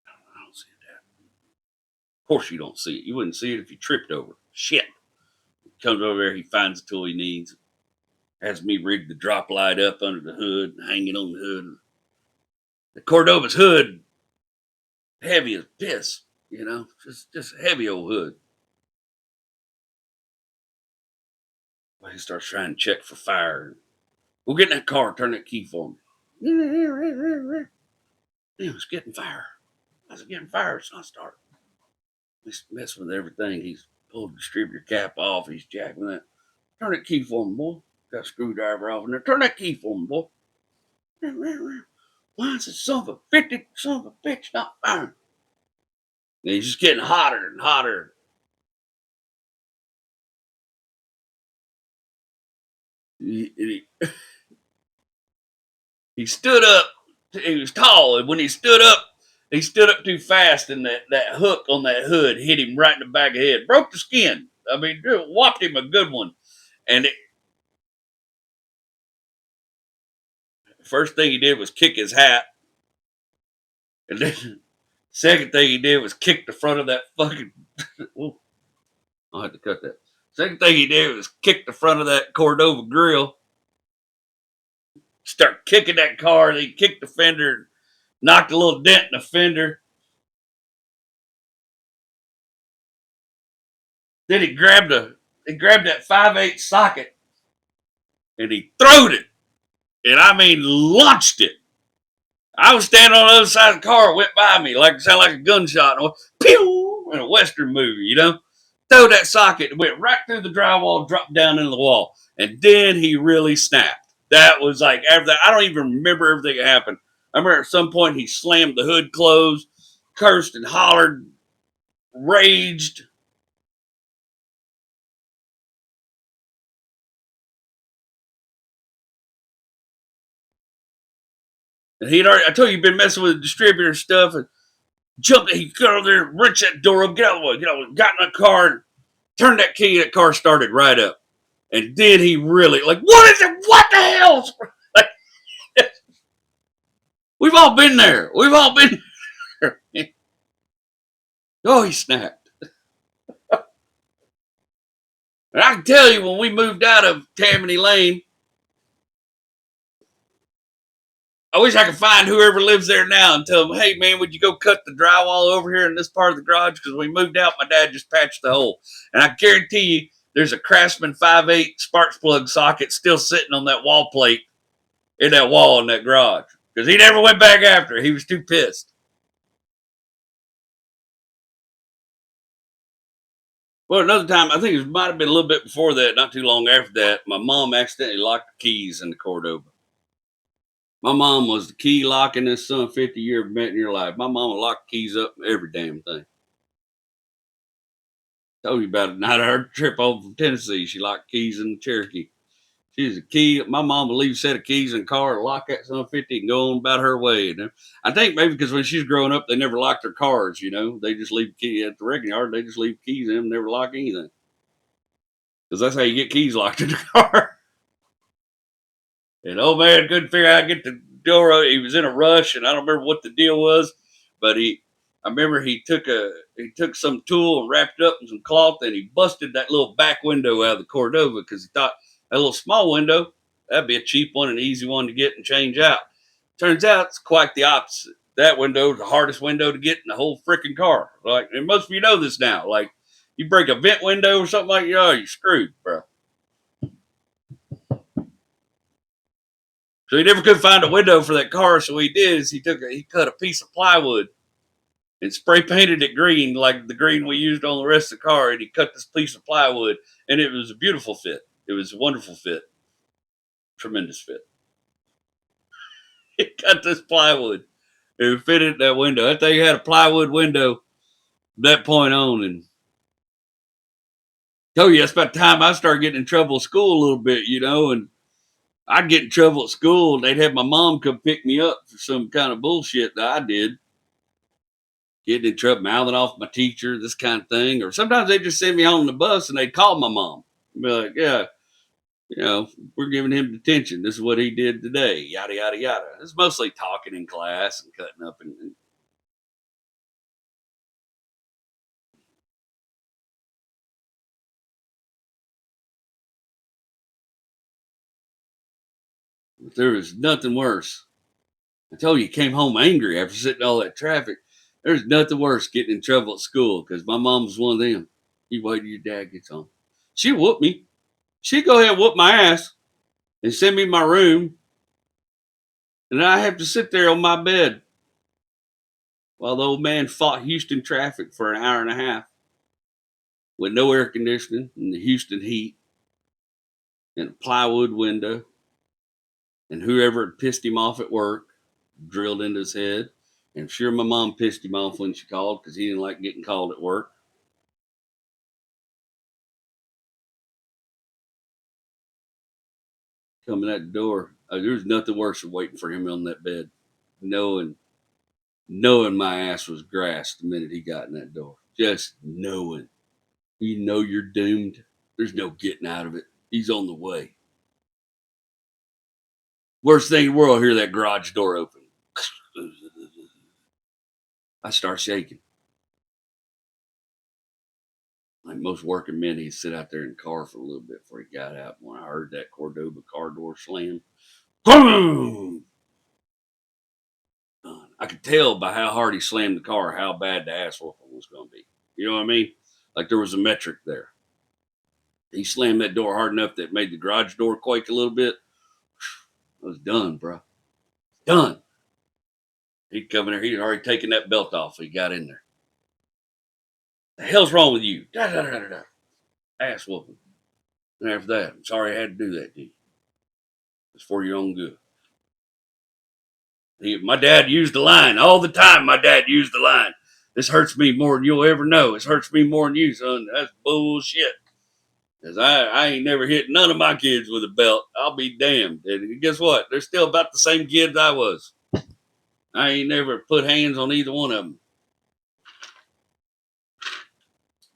I don't see it there. Of course you don't see it. You wouldn't see it if you tripped over it. Shit. He comes over there, he finds the tool he needs. Has me rig the drop light up under the hood and hang it on the hood. The Cordoba's hood, heavy as piss, just a heavy old hood. He starts trying to check for fire. Go get in that car, turn that key for me. Damn, it's getting fire. How's it getting fire? It's not starting. He's messing with everything. He's pulled the distributor cap off. He's jacking that. Turn that key for me, boy. Got a screwdriver off in there. Turn that key for me, boy. Why is it son of a bitch not firing? And he's just getting hotter and hotter. He stood up. He was tall, and when he stood up too fast, and that hook on that hood hit him right in the back of the head. Broke the skin. I mean, whopped him a good one. And first thing he did was kick his hat. And then second thing he did was kick the front of that fucking... I'll have to cut that. Second thing he did was kick the front of that Cordova grill. Start kicking that car. He kicked the fender, knocked a little dent in the fender. Then he grabbed that 5/8 socket and he throwed it. And I mean launched it. I was standing on the other side of the car, it went by me, sounded like a gunshot. Pew! In a Western movie, throw that socket. It went right through the drywall, dropped down into the wall. And then he really snapped. That was like, after that, I don't even remember everything that happened. I remember at some point he slammed the hood closed, cursed and hollered, raged. And he'd already, I told you, he'd been messing with the distributor stuff and jumped, he got over there, wrenched that door up, get out of the way, got in the car and turned that key, that car started right up. And then he really, like, what is it? What the hell? Like, we've all been there. We've all been there. Oh, he snapped. And I can tell you, when we moved out of Tammany Lane, I wish I could find whoever lives there now and tell them, hey, man, would you go cut the drywall over here in this part of the garage? Because when we moved out, my dad just patched the hole. And I guarantee you, there's a Craftsman 5/8 sparks plug socket still sitting on that wall plate in that wall in that garage. Because he never went back after it. He was too pissed. Well, another time, I think it might have been a little bit before that, not too long after that, my mom accidentally locked the keys in the Cordoba. My mom was the key locking this son 50 you ever met in your life. My mom would lock the keys up in every damn thing. Told you about it. Night of her trip over from Tennessee, she locked keys in the Cherokee. She's a key. My mom would leave a set of keys in the car, lock that son 50 and go on about her way. And I think maybe because when she's growing up, they never locked their cars, They just leave the key at the wrecking yard. They just leave keys in them, never lock anything. Because that's how you get keys locked in the car. And old man couldn't figure out how to get the door open. He was in a rush, and I don't remember what the deal was, but I remember he took some tool and wrapped it up in some cloth, and he busted that little back window out of the Cordoba because he thought that little small window, that'd be a cheap one and easy one to get and change out. Turns out it's quite the opposite. That window is the hardest window to get in the whole freaking car. Like, and most of you know this now. Like, you break a vent window or something like that, oh, you're screwed, bro. So he never could find a window for that car. So what he did is he cut a piece of plywood and spray painted it green, like the green we used on the rest of the car. And he cut this piece of plywood, and it was a beautiful fit. It was a wonderful fit, tremendous fit. He cut this plywood and fitted that window. That thing had a plywood window from that point on, and I told you that's about the time I started getting in trouble at school a little bit, and I'd get in trouble at school, and they'd have my mom come pick me up for some kind of bullshit that I did. Getting in trouble, mouthing off my teacher, this kind of thing. Or sometimes they'd just send me on the bus and they'd call my mom. And be like, yeah, we're giving him detention. This is what he did today, yada, yada, yada. It's mostly talking in class and cutting up. And there is nothing worse. I told you, he came home angry after sitting all that traffic. There's nothing worse getting in trouble at school because my mom was one of them. You wait till your dad gets home. She'd whoop me. She'd go ahead and whoop my ass and send me to my room. And I have to sit there on my bed while the old man fought Houston traffic for an hour and a half with no air conditioning and the Houston heat and a plywood window. And whoever had pissed him off at work drilled into his head. And sure, my mom pissed him off when she called because he didn't like getting called at work. Coming at the door, there was nothing worse than waiting for him on that bed, knowing my ass was grass the minute he got in that door. Just knowing. You're doomed. There's no getting out of it. He's on the way. Worst thing in the world, hear that garage door open. I start shaking. Like most working men, he'd sit out there in the car for a little bit before he got out. When I heard that Cordoba car door slam, boom! I could tell by how hard he slammed the car how bad the ass whooping was going to be. You know what I mean? Like there was a metric there. He slammed that door hard enough that it made the garage door quake a little bit. I was done, bro. Done. He'd come in there. He'd already taken that belt off. He got in there. The hell's wrong with you? Da, da, da, da, da. Ass whooping. And after that, I'm sorry I had to do that to you. It's for your own good. My dad used the line all the time. My dad used the line. This hurts me more than you'll ever know. It hurts me more than you, son. That's bullshit. Because I ain't never hit none of my kids with a belt. I'll be damned. And guess what? They're still about the same kids I was. I ain't never put hands on either one of them.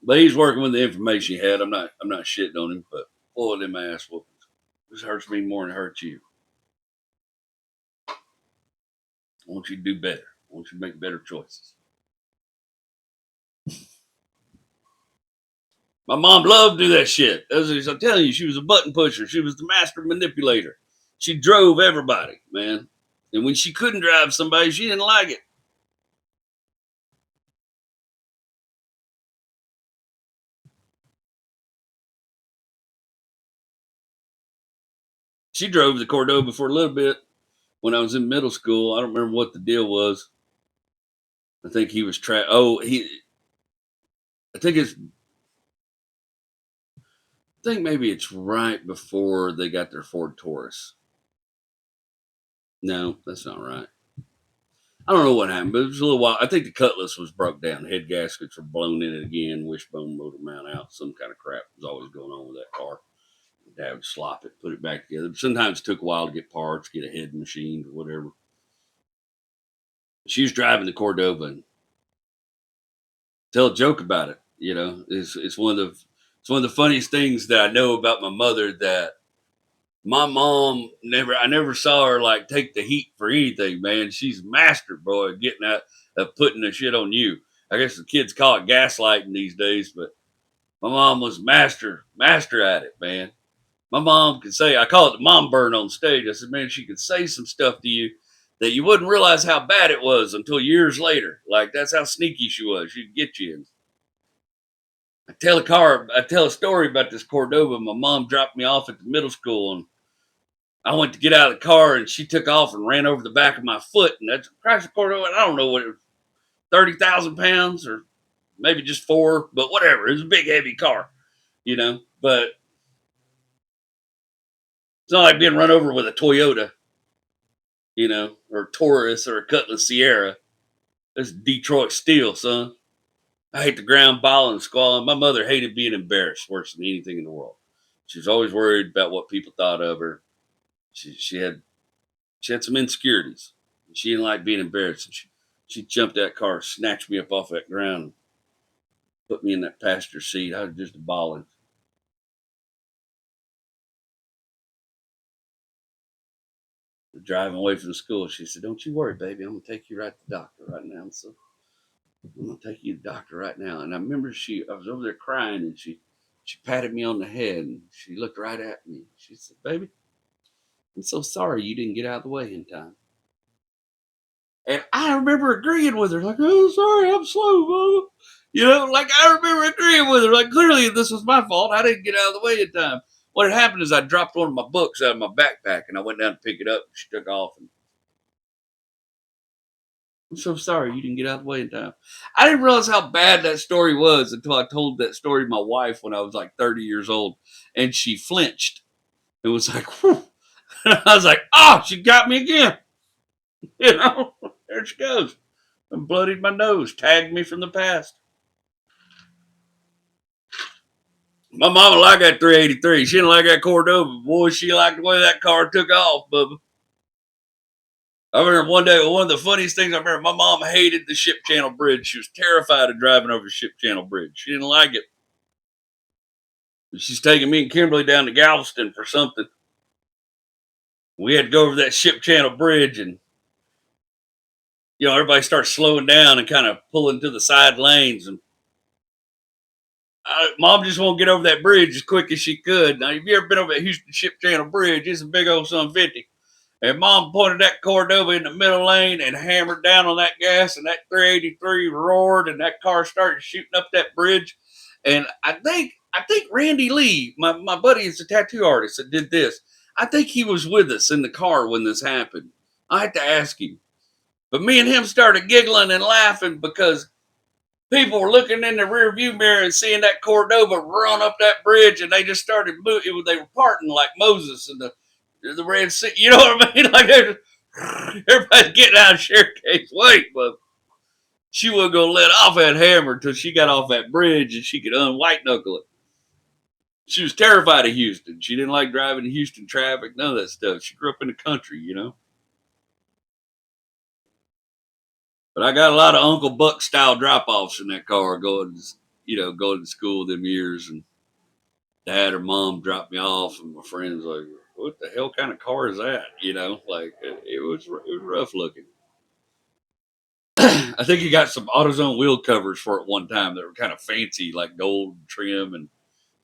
But he's working with the information he had. I'm not shitting on him, but boy, them ass whoopings. This hurts me more than it hurts you. I want you to do better. I want you to make better choices. My mom loved to do that shit. I'm telling you, she was a button pusher. She was the master manipulator. She drove everybody, man. And when she couldn't drive somebody, she didn't like it. She drove the Cordoba for a little bit when I was in middle school. I don't remember what the deal was. I think he was I think maybe it's right before they got their Ford Taurus. No, that's not right. I don't know what happened, but it was a little while. I think the cutlass was broke down. Head gaskets were blown in it again. Wishbone motor mount out. Some kind of crap was always going on with that car. Dad would slop it, put it back together. But sometimes it took a while to get parts, get a head machined or whatever. She was driving the Cordoba and tell a joke about it. You know, it's one of the funniest things that I know about my mother, that my mom I never saw her like take the heat for anything, man. She's a master, boy, getting out of putting the shit on you. I guess the kids call it gaslighting these days, but my mom was master at it, man. My mom could say, I call it the mom burn on stage. I said, man, she could say some stuff to you that you wouldn't realize how bad it was until years later. Like, that's how sneaky she was. She'd get you. I tell a story about this Cordoba. My mom dropped me off at the middle school, and I went to get out of the car, and she took off and ran over the back of my foot. And that's Chrysler Cordoba. I don't know what it was, 30,000 pounds or maybe just 4, but whatever. It was a big, heavy car, you know. But it's not like being run over with a Toyota, you know, or a Taurus or a Cutlass Sierra. This is Detroit steel, son. I hate the ground bawling and squalling. My mother hated being embarrassed worse than anything in the world. She was always worried about what people thought of her. She had some insecurities. She didn't like being embarrassed. She jumped that car, snatched me up off that ground, and put me in that passenger seat. I was just bawling. Driving away from the school, she said, "Don't you worry, baby. I'm gonna take you right to the doctor right now." So I'm gonna take you to the doctor right now. And I remember I was over there crying, and she patted me on the head, and she looked right at me. She said, "Baby, I'm so sorry you didn't get out of the way in time." And I remember agreeing with her, like, "Oh, sorry, I'm slow, Mama." You know, like, I remember agreeing with her, like, clearly this was my fault. I didn't get out of the way in time. What had happened is I dropped one of my books out of my backpack, and I went down to pick it up, and she took off. And I'm so sorry you didn't get out of the way in time. I didn't realize how bad that story was until I told that story to my wife when I was like 30 years old, and she flinched. It was like, whew. I was like, oh, she got me again. You know, there she goes. I bloodied my nose, tagged me from the past. My mama liked that 383. She didn't like that Cordoba. Boy, she liked the way that car took off, Bubba. I remember one day, one of the funniest things I remember, my mom hated the Ship Channel Bridge. She was terrified of driving over the Ship Channel Bridge. She didn't like it. She's taking me and Kimberly down to Galveston for something. We had to go over that Ship Channel Bridge, and you know, everybody starts slowing down and kind of pulling to the side lanes. And Mom just won't get over that bridge as quick as she could. Now, if you ever been over that Houston Ship Channel Bridge, it's a big old Sun 50. And Mom pointed that Cordoba in the middle lane and hammered down on that gas, and that 383 roared, and that car started shooting up that bridge. And I think Randy Lee, my buddy is a tattoo artist that did this. I think he was with us in the car when this happened. I had to ask him. But me and him started giggling and laughing because People were looking in the rear view mirror and seeing that Cordoba run up that bridge, and they just started moving. They were parting like Moses and the Red Sea. You know what I mean? Like everybody's getting out of Staircase Way, but she wasn't gonna let off that hammer until she got off that bridge and she could unwhite knuckle it. She was terrified of Houston. She didn't like driving in Houston traffic, none of that stuff. She grew up in the country, you know. But I got a lot of Uncle Buck style drop offs in that car going, going to school them years, and dad or mom dropped me off, and my friends like, "What the hell kind of car is that?" You know, like it was rough looking. I think he got some AutoZone wheel covers for it one time that were kind of fancy, like gold trim and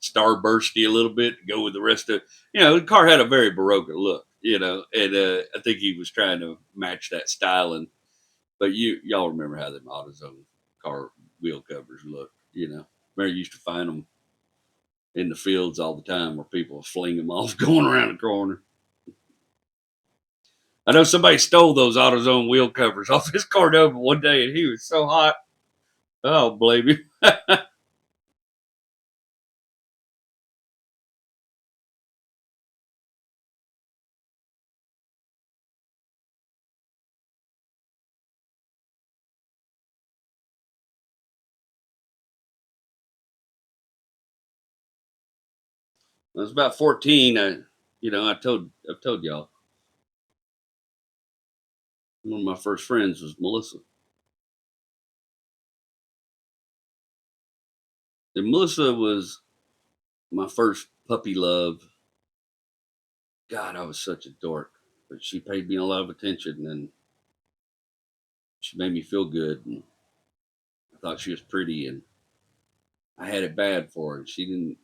starbursty a little bit to go with the rest of. The car had a very Baroque look. And I think he was trying to match that styling. But y'all remember how them AutoZone car wheel covers look. Mary used to find them in the fields all the time where people fling them off going around the corner. I know somebody stole those AutoZone wheel covers off his Cordoba one day, and he was so hot. Oh, blame you. It was about 14. I've told y'all. One of my first friends was Melissa. And Melissa was my first puppy love. God, I was such a dork. But she paid me a lot of attention, and she made me feel good. And I thought she was pretty, and I had it bad for her. She didn't.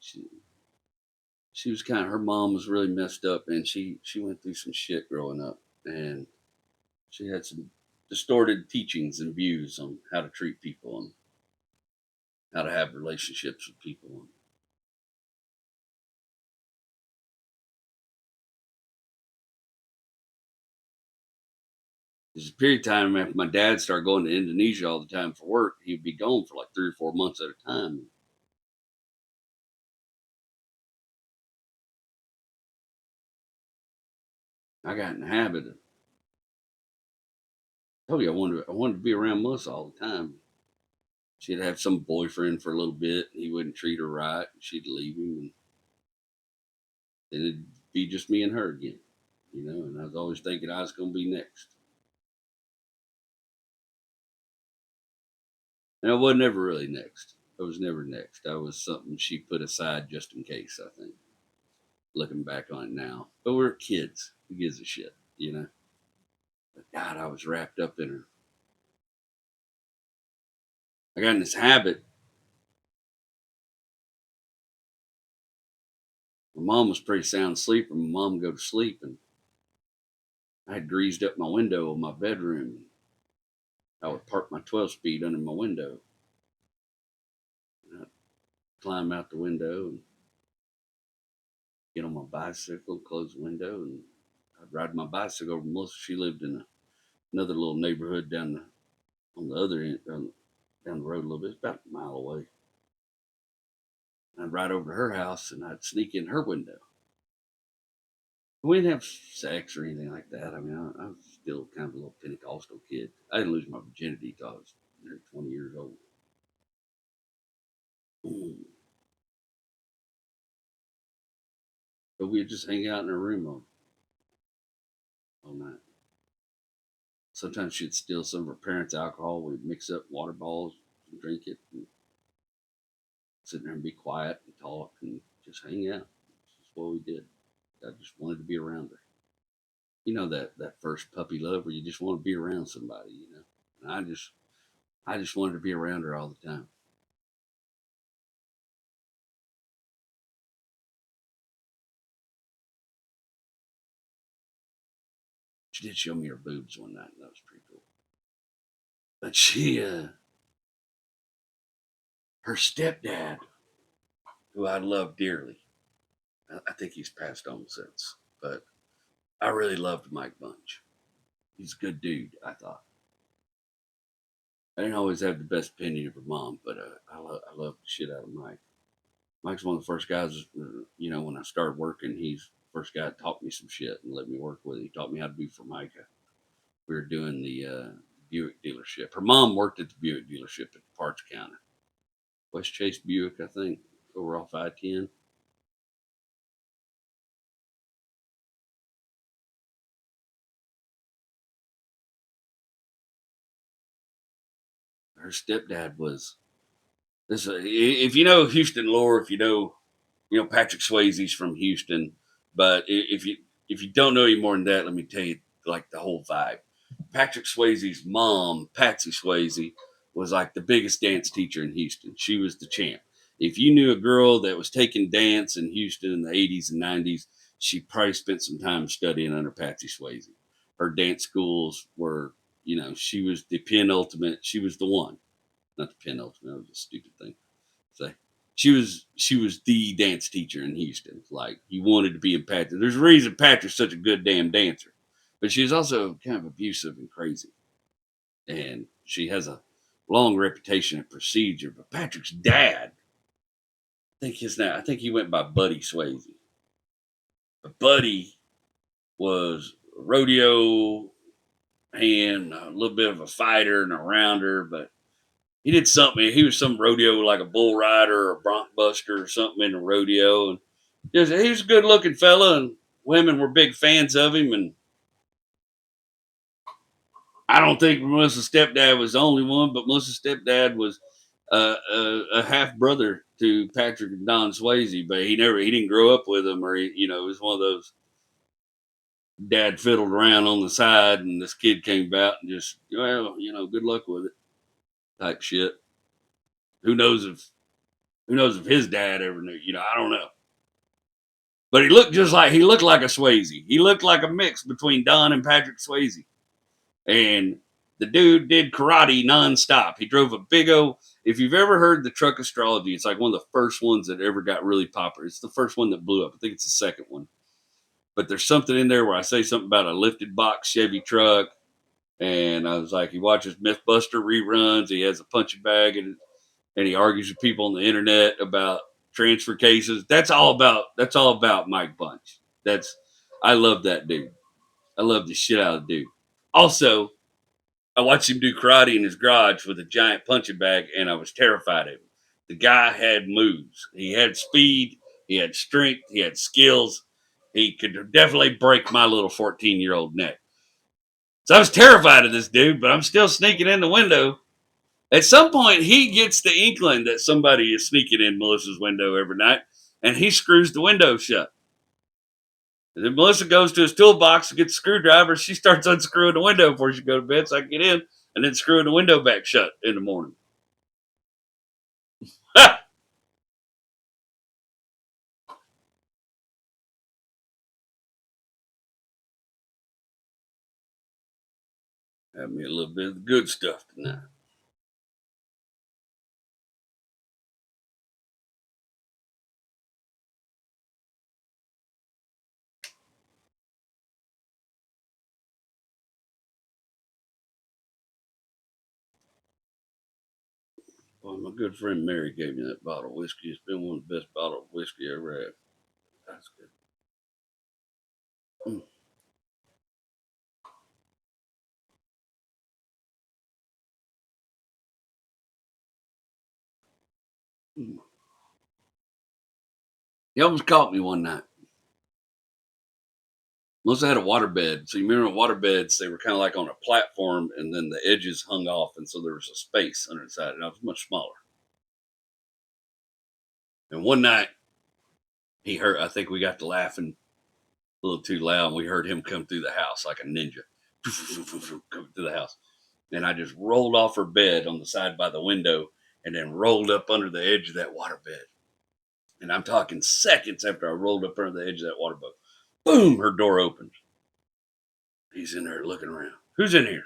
She was her mom was really messed up, and she went through some shit growing up, and she had some distorted teachings and views on how to treat people and how to have relationships with people. There's a period of time after my dad started going to Indonesia all the time for work. He'd be gone for like 3 or 4 months at a time. I got in the habit of. I told you I wanted to be around Melissa all the time. She'd have some boyfriend for a little bit. He wouldn't treat her right. She'd leave him, and then it'd be just me and her again. And I was always thinking I was going to be next. And I was never really next. I was never next. I was something she put aside just in case, I think, looking back on it now. But we're kids. Who gives a shit? But God, I was wrapped up in her. I got in this habit. My mom was pretty sound sleeper. My mom would go to sleep, and I had greased up my window in my bedroom. I would park my 12 speed under my window. And I'd climb out the window and get on my bicycle, close the window, and I'd ride my bicycle over to Melissa. She lived in another little neighborhood on the other end, down the road a little bit. It's about a mile away. I'd ride over to her house and I'd sneak in her window. We didn't have sex or anything like that. I mean, I was still kind of a little Pentecostal kid. I didn't lose my virginity until I was 20 years old. But we'd just hang out in her room all night. Sometimes she'd steal some of her parents' alcohol. We'd mix up water balls and drink it, and sit there and be quiet and talk and just hang out. That's what we did. I just wanted to be around her. That first puppy love where you just want to be around somebody. And I just wanted to be around her all the time. She did show me her boobs one night, and that was pretty cool. But her stepdad, who I love dearly, I think he's passed on since, but I really loved Mike Bunch. He's a good dude, I thought. I didn't always have the best opinion of her mom, but I love the shit out of Mike. Mike's one of the first guys, when I started working, he's the first guy that taught me some shit and let me work with. He taught me how to do Formica. We were doing the Buick dealership. Her mom worked at the Buick dealership at the parts counter. West Chase Buick, I think, over off I-10. Her stepdad was this. If you know Houston lore, if Patrick Swayze's from Houston, but if you don't know any more than that, let me tell you like the whole vibe. Patrick Swayze's mom, Patsy Swayze, was like the biggest dance teacher in Houston. She was the champ. If you knew a girl that was taking dance in Houston in the 80s and 90s, she probably spent some time studying under Patsy Swayze. Her dance schools were, she was the penultimate. She was the one, not the penultimate. That was a stupid thing. So she was the dance teacher in Houston. Like you wanted to be in Patrick. There's a reason Patrick's such a good damn dancer, but she was also kind of abusive and crazy, and she has a long reputation of procedure. But Patrick's dad, I think he went by Buddy Swayze. But Buddy was a rodeo hand, a little bit of a fighter and a rounder, but he did something. He was some rodeo like a bull rider or a bronc buster or something in the rodeo. And he was a good looking fella, and women were big fans of him. And I don't think Melissa's stepdad was the only one, but Melissa's stepdad was a half brother to Patrick and Don Swayze, but he didn't grow up with him, or it was one of those dad fiddled around on the side, and this kid came about and just good luck with it type shit. Who knows if his dad ever knew? I don't know. But he looked like a Swayze. He looked like a mix between Don and Patrick Swayze. And the dude did karate nonstop. He drove a big O. If you've ever heard the truck astrology, it's like one of the first ones that ever got really popular. It's the first one that blew up. I think it's the second one. But there's something in there where I say something about a lifted box Chevy truck. And I was like, he watches Mythbuster reruns. He has a punching bag and he argues with people on the internet about transfer cases. That's all about Mike Bunch. I love that dude. I love the shit out of the dude. Also, I watched him do karate in his garage with a giant punching bag, and I was terrified of him. The guy had moves. He had speed. He had strength. He had skills. He could definitely break my little 14-year-old neck. So I was terrified of this dude, but I'm still sneaking in the window. At some point, he gets the inkling that somebody is sneaking in Melissa's window every night, and he screws the window shut. And then Melissa goes to his toolbox to get the screwdriver. She starts unscrewing the window before she goes to bed so I can get in, and then screwing the window back shut in the morning. Ha! Have me a little bit of the good stuff tonight. Well, my good friend Mary gave me that bottle of whiskey. It's been one of the best bottles of whiskey I ever had. That's good. Mm. Mm. He almost caught me one night. Melissa had a waterbed. So you remember waterbeds, they were kind of like on a platform and then the edges hung off. And so there was a space under the side and I was much smaller. And one night I think we got to laughing a little too loud and we heard him come through the house like a ninja. Come through the house. And I just rolled off her bed on the side by the window and then rolled up under the edge of that waterbed. And I'm talking seconds after I rolled up under the edge of that waterbed. Boom, her door opened. He's in there looking around. Who's in here?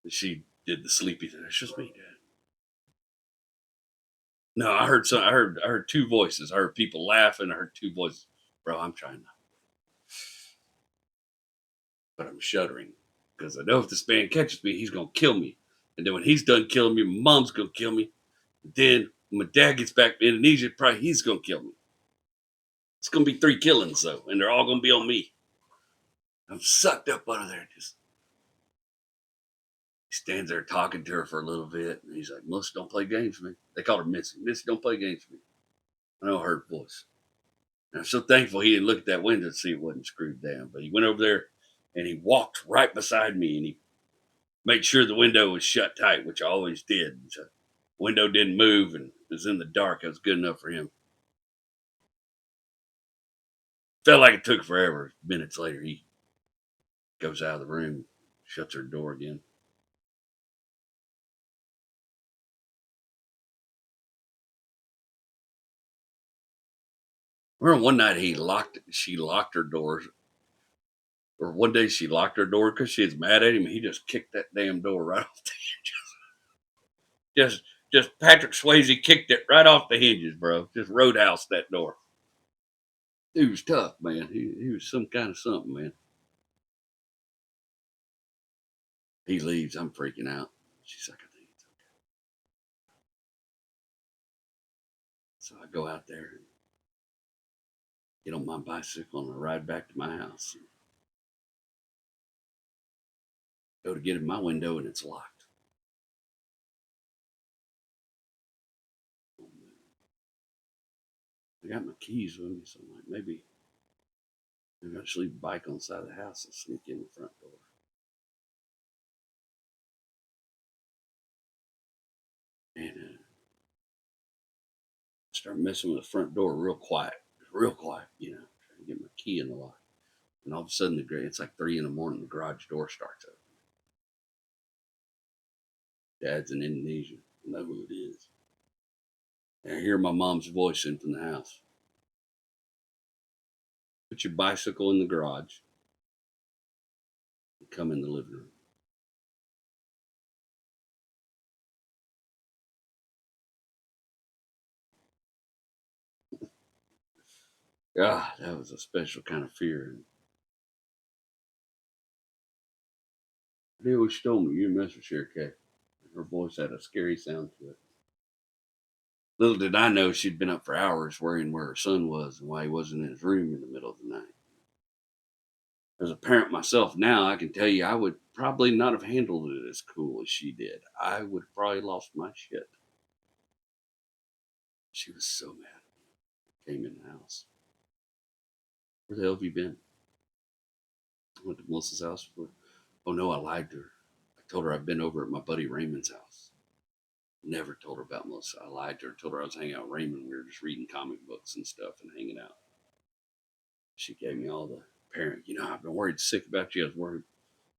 And she did the sleepy thing. It's just me, Dad. No, I heard two voices. I heard people laughing. I heard two voices. Bro, I'm trying not. But I'm shuddering because I know if this man catches me, he's gonna kill me. And then when he's done killing me, my mom's gonna kill me. And then when my dad gets back to Indonesia, probably he's gonna kill me. It's gonna be 3 killings though, and they're all gonna be on me. I'm sucked up under there. Just he stands there talking to her for a little bit, and he's like, "Melissa, don't play games with me." They call her Missy. Missy, don't play games with me. I know her voice. And I'm so thankful he didn't look at that window to see it wasn't screwed down. But he went over there and he walked right beside me and he made sure the window was shut tight, which I always did. So the window didn't move and it was in the dark. It was good enough for him. Felt like it took forever. Minutes later, he goes out of the room, shuts her door again. Remember one night she locked her doors. Or one day she locked her door because she was mad at him. And he just kicked that damn door right off the hinges. Just Patrick Swayze kicked it right off the hinges, bro. Just roadhouse that door. He was tough, man. He was some kind of something, man. He leaves. I'm freaking out. She's like, I think it's okay. So I go out there and get on my bicycle and I ride back to my house. Go to get in my window and it's locked. I got my keys with me, so I'm like, maybe I should leave the bike on the side of the house and sneak in the front door. And start messing with the front door real quiet, trying to get my key in the lock. And all of a sudden, it's like 3 a.m. The garage door starts open. Dad's in Indonesia. I know who it is. And I hear my mom's voice in from the house. Put your bicycle in the garage and come in the living room. God, that was a special kind of fear. I did what she told me. You mess with Sherry Kay. Her voice had a scary sound to it. Little did I know she'd been up for hours worrying where her son was and why he wasn't in his room in the middle of the night. As a parent myself now, I can tell you I would probably not have handled it as cool as she did. I would have probably lost my shit. She was so mad. Came in the house. Where the hell have you been? I went to Melissa's house. Oh no, I lied to her. I told her I'd been over at my buddy Raymond's house. Never told her about Melissa. I lied to her. Told her I was hanging out with Raymond. We were just reading comic books and stuff and hanging out. She gave me all the parent. I've been worried sick about you. I was worried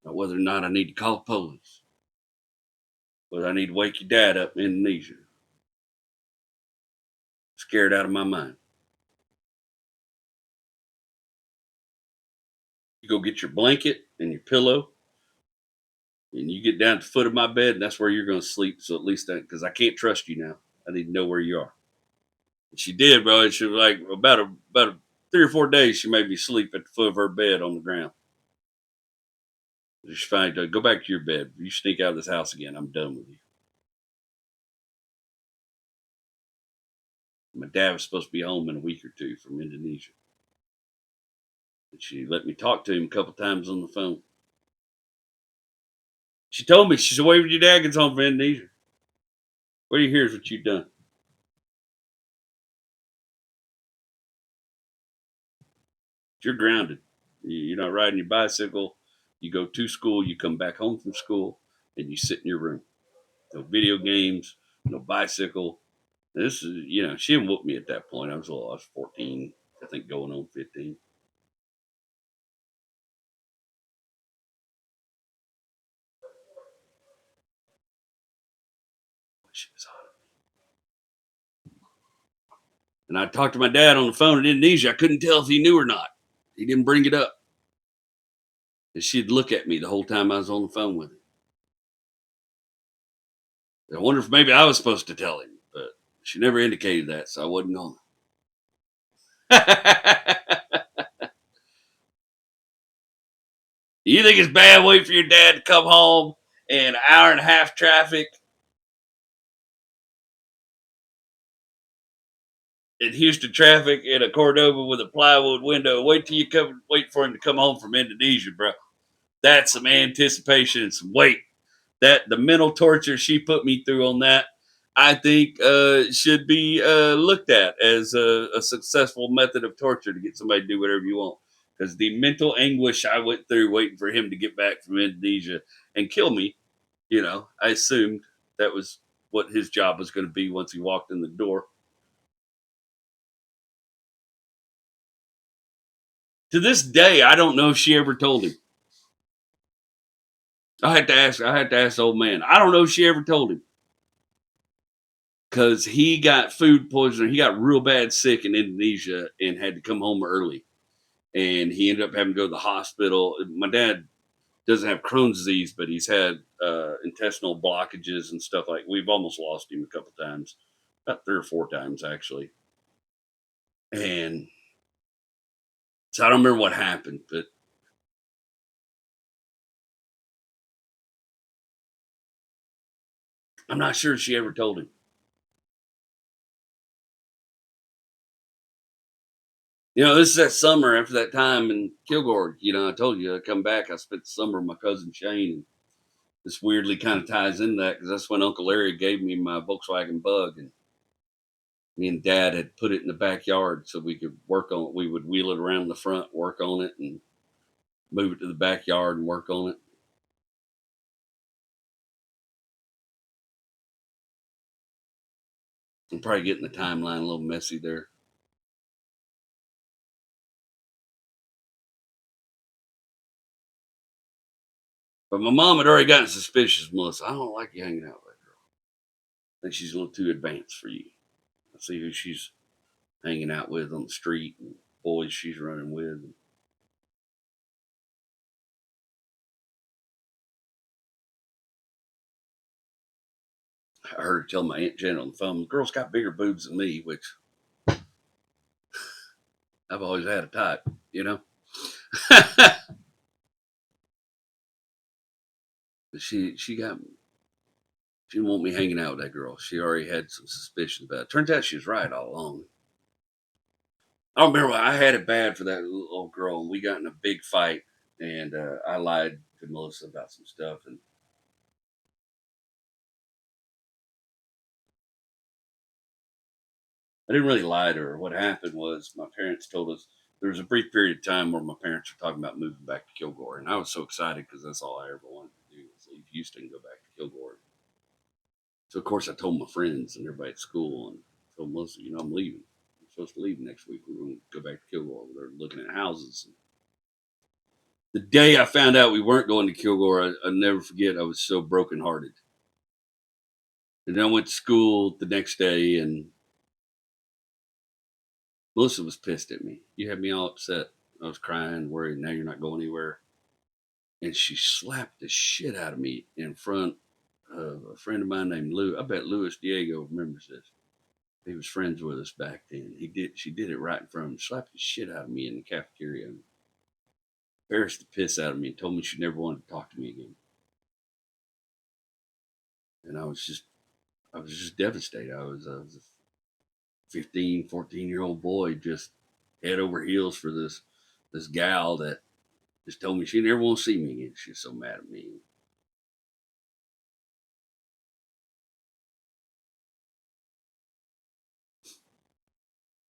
about whether or not I need to call the police. Whether I need to wake your dad up in Indonesia. Scared out of my mind. You go get your blanket and your pillow. And you get down to the foot of my bed, and that's where you're going to sleep. So at least because I can't trust you now. I need to know where you are. And she did, bro. And she was like, about 3 or 4 days, she made me sleep at the foot of her bed on the ground. She's fine. Go back to your bed. If you sneak out of this house again, I'm done with you. My dad was supposed to be home in a week or 2 from Indonesia. And she let me talk to him a couple times on the phone. She told me, she said, wait till your dad gets home from Indonesia. What you hear is what you've done. You're grounded. You're not riding your bicycle. You go to school, you come back home from school, and you sit in your room. No video games, no bicycle. This is, she didn't whoop me at that point. I was 14, I think going on 15. She was hot. And I talked to my dad on the phone in Indonesia. I couldn't tell if he knew or not. He didn't bring it up. And she'd look at me the whole time I was on the phone with him. I wonder if maybe I was supposed to tell him, but she never indicated that, so I wasn't going. You think it's bad waiting for your dad to come home and an hour and a half traffic in Houston traffic in a Cordoba with a plywood window. Wait for him to come home from Indonesia, bro. That's some anticipation and some weight. That the mental torture she put me through on that, I think, should be looked at as a successful method of torture to get somebody to do whatever you want. Because the mental anguish I went through waiting for him to get back from Indonesia and kill me, I assumed that was what his job was going to be once he walked in the door. To this day, I don't know if she ever told him. I had to ask the old man. I don't know if she ever told him. Because he got food poisoning. He got real bad sick in Indonesia and had to come home early. And he ended up having to go to the hospital. My dad doesn't have Crohn's disease, but he's had intestinal blockages and stuff like. We've almost lost him a couple times, about 3 or 4 times actually. And so I don't remember what happened, but I'm not sure she ever told him. This is that summer after that time in Kilgore. I told you I come back. I spent the summer with my cousin Shane, and this weirdly kind of ties into that because that's when Uncle Larry gave me my Volkswagen Bug, and me and Dad had put it in the backyard so we could work on it. We would wheel it around the front, work on it, and move it to the backyard and work on it. I'm probably getting the timeline a little messy there. But my mom had already gotten suspicious, Melissa. I don't like you hanging out with that girl. I think she's a little too advanced for you. I see who she's hanging out with on the street and boys she's running with. I heard her tell my Aunt Janet on the phone, the girl's got bigger boobs than me, which I've always had a type. But she didn't want me hanging out with that girl. She already had some suspicions about it. Turns out she was right all along. I don't remember. I had it bad for that little old girl, and we got in a big fight. And I lied to Melissa about some stuff, and I didn't really lie to her. What happened was my parents told us there was a brief period of time where my parents were talking about moving back to Kilgore, and I was so excited because that's all I ever wanted to do was leave Houston and go back to Kilgore. So of course I told my friends and everybody at school and told Melissa, I'm leaving. I'm supposed to leave next week. We're going to go back to Kilgore. They're looking at houses. The day I found out we weren't going to Kilgore, I'll never forget. I was so brokenhearted. And then I went to school the next day, and Melissa was pissed at me. You had me all upset. I was crying, worried. Now you're not going anywhere. And she slapped the shit out of me in front of a friend of mine named Lou. I bet Luis Diego remembers this. He was friends with us back then. She did it right in front of him, slapped the shit out of me in the cafeteria, embarrassed the piss out of me, and told me she never wanted to talk to me again. And I was just devastated. I was a 15, 14-year-old boy, just head over heels for this gal that just told me she never want to see me again. She's so mad at me.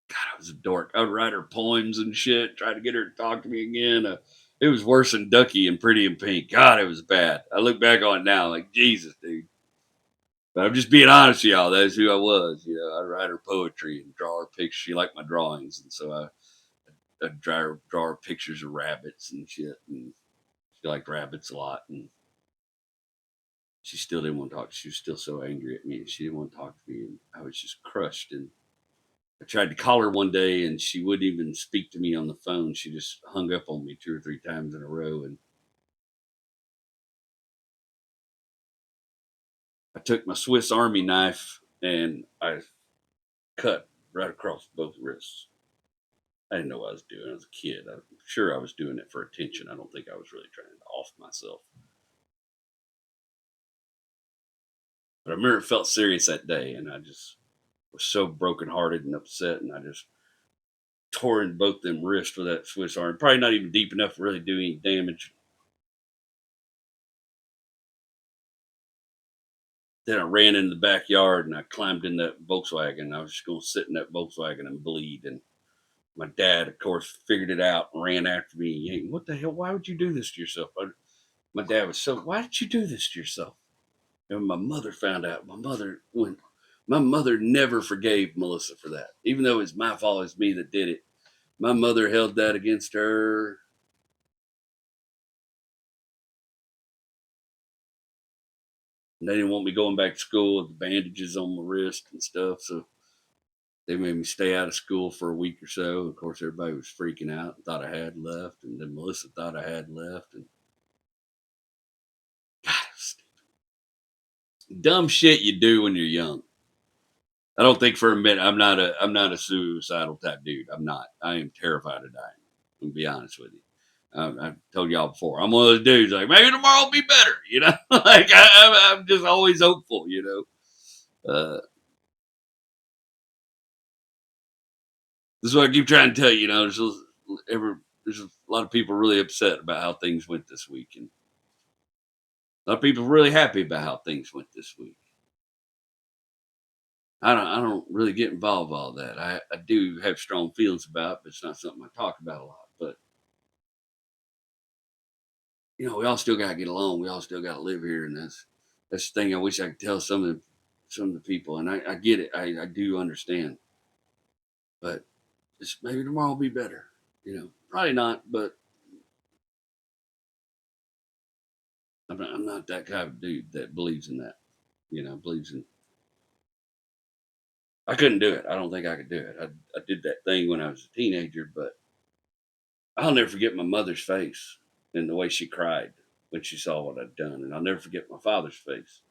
God, I was a dork. I would write her poems and shit, try to get her to talk to me again. It was worse than Ducky and Pretty in Pink. God, it was bad. I look back on it now, like Jesus, dude. But I'm just being honest with y'all. That's who I was. I'd write her poetry and draw her pictures. She liked my drawings, and so I'd draw her pictures of rabbits and shit. And she liked rabbits a lot, and she still didn't want to talk. She was still so angry at me. She didn't want to talk to me, and I was just crushed. And I tried to call her one day, and she wouldn't even speak to me on the phone. She just hung up on me 2 or 3 times in a row. And I took my Swiss Army knife and I cut right across both wrists. I didn't know what I was doing. I was a kid. I'm sure I was doing it for attention. I don't think I was really trying to off myself. But I remember it felt serious that day, and I just was so brokenhearted and upset, and I just tore in both them wrists with that Swiss Army. Probably not even deep enough to really do any damage. Then I ran in the backyard and I climbed in that Volkswagen. I was just going to sit in that Volkswagen and bleed. And my dad, of course, figured it out and ran after me. Hey, what the hell? Why would you do this to yourself? My dad was so, why did you do this to yourself? And my mother found out, my mother never forgave Melissa for that. Even though it's my fault, it's me that did it. My mother held that against her. And they didn't want me going back to school with the bandages on my wrist and stuff. So they made me stay out of school for a week or so. Of course, everybody was freaking out and thought I had left. And then Melissa thought I had left. And God, dumb shit you do when you're young. I don't think for a minute I'm not a suicidal type dude. I'm not. I am terrified of dying. I'm gonna be honest with you. I've told y'all before. I'm one of those dudes like maybe tomorrow will be better. You know, like I'm just always hopeful. You know, this is what I keep trying to tell you. You know, there's a lot of people really upset about how things went this week, and a lot of people are really happy about how things went this week. I don't really get involved with all that. I do have strong feelings about it, but it's not something I talk about a lot. But you know, we all still gotta get along. We all still gotta live here, and that's the thing I wish I could tell some of the people. And I get it. I do understand. But just maybe tomorrow will be better. You know, probably not, but I'm not that kind of dude that believes in that. You know, believes in. I couldn't do it. I don't think I could do it. I did that thing when I was a teenager, but I'll never forget my mother's face and the way she cried when she saw what I'd done. And I'll never forget my father's face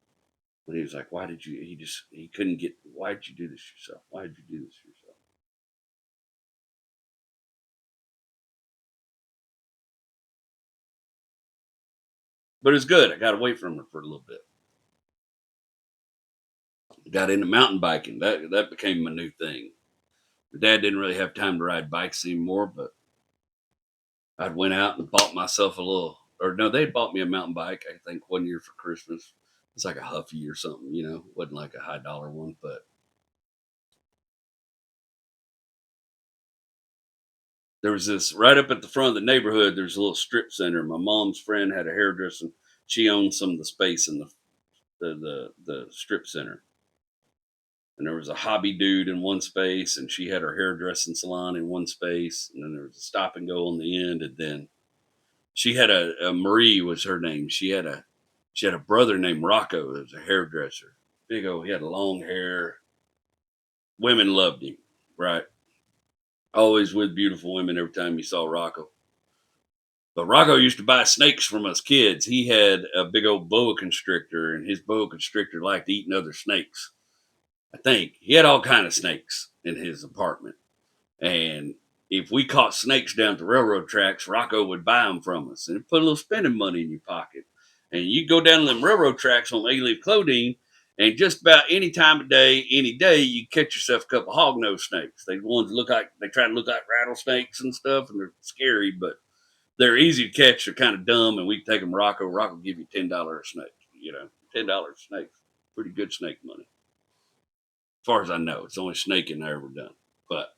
when he was like, why did you, he couldn't get, why did you do this yourself? Why did you do this yourself? But it's good. I got away from her for a little bit. Got into mountain biking. That became my new thing. My dad didn't really have time to ride bikes anymore, but I'd went out and bought myself a little, or no, they bought me a mountain bike, I think 1 year for Christmas. It's like a Huffy or something, you know, wasn't like a high dollar one, but there was this right up at the front of the neighborhood. There's a little strip center. My mom's friend had a hairdresser. She owned some of the space in the strip center. And there was a hobby dude in one space, and she had her hairdressing salon in one space, and then there was a stop and go on the end, and then she had a Marie was her name. She had a brother named Rocco that was a hairdresser. Big old, he had long hair. Women loved him, right? Always with beautiful women every time you saw Rocco. But Rocco used to buy snakes from us kids. He had a big old boa constrictor, and his boa constrictor liked eating other snakes. I think he had all kind of snakes in his apartment, and if we caught snakes down at the railroad tracks, Rocco would buy them from us and put a little spending money in your pocket. And you go down them railroad tracks on A-Leaf Clothing, and just about any time of day, any day, you catch yourself a couple hognose snakes. They ones look like they try to look like rattlesnakes and stuff, and they're scary, but they're easy to catch. They're kind of dumb, and we can take them Rocco. Rocco will give you $10 a snake. You know, $10 a snake, pretty good snake money. As far as I know, it's the only snaking I ever done. But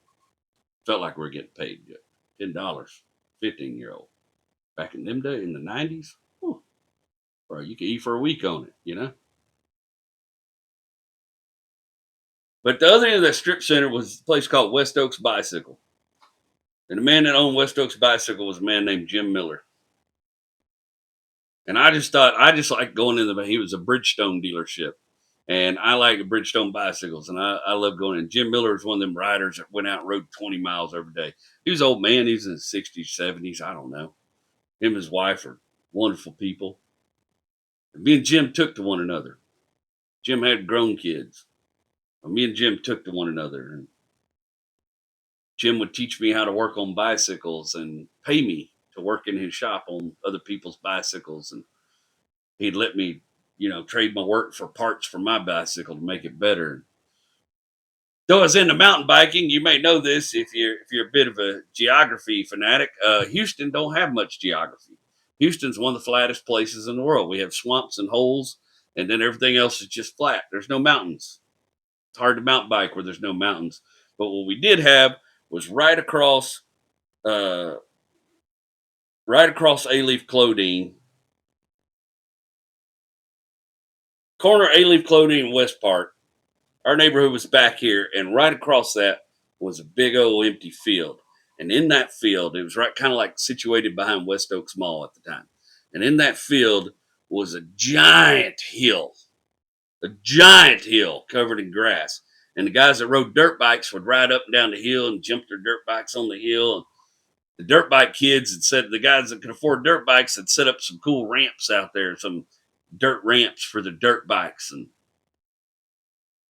felt like we were getting paid good. $10, 15-year-old. Back in them days, in the 90s, whew, bro, you could eat for a week on it, you know? But the other end of that strip center was a place called West Oaks Bicycle. And the man that owned West Oaks Bicycle was a man named Jim Miller. And I just thought, I just liked going in he was a Bridgestone dealership. And I like Bridgestone bicycles. And I love going in. Jim Miller was one of them riders that went out and rode 20 miles every day. He was an old man. He was in his 60s, 70s. I don't know. Him and his wife are wonderful people. And me and Jim took to one another. Jim had grown kids. Me and Jim took to one another. And Jim would teach me how to work on bicycles and pay me to work in his shop on other people's bicycles. And he'd let me trade my work for parts for my bicycle to make it better. Though I was into mountain biking, you may know this if you're a bit of a geography fanatic. Houston don't have much geography. Houston's one of the flattest places in the world. We have swamps and holes, and then everything else is just flat. There's no mountains. It's hard to mountain bike where there's no mountains. But what we did have was uh, right across A-Leaf Clothing, corner A-Leaf Clothing and West Park. Our neighborhood was back here, and right across that was a big old empty field. And in that field, it was right kind of like situated behind West Oaks Mall at the time. And in that field was a giant hill covered in grass. And the guys that rode dirt bikes would ride up and down the hill and jump their dirt bikes on the hill. And the dirt bike kids had said the guys that could afford dirt bikes had set up some cool ramps out there, some dirt ramps for the dirt bikes. And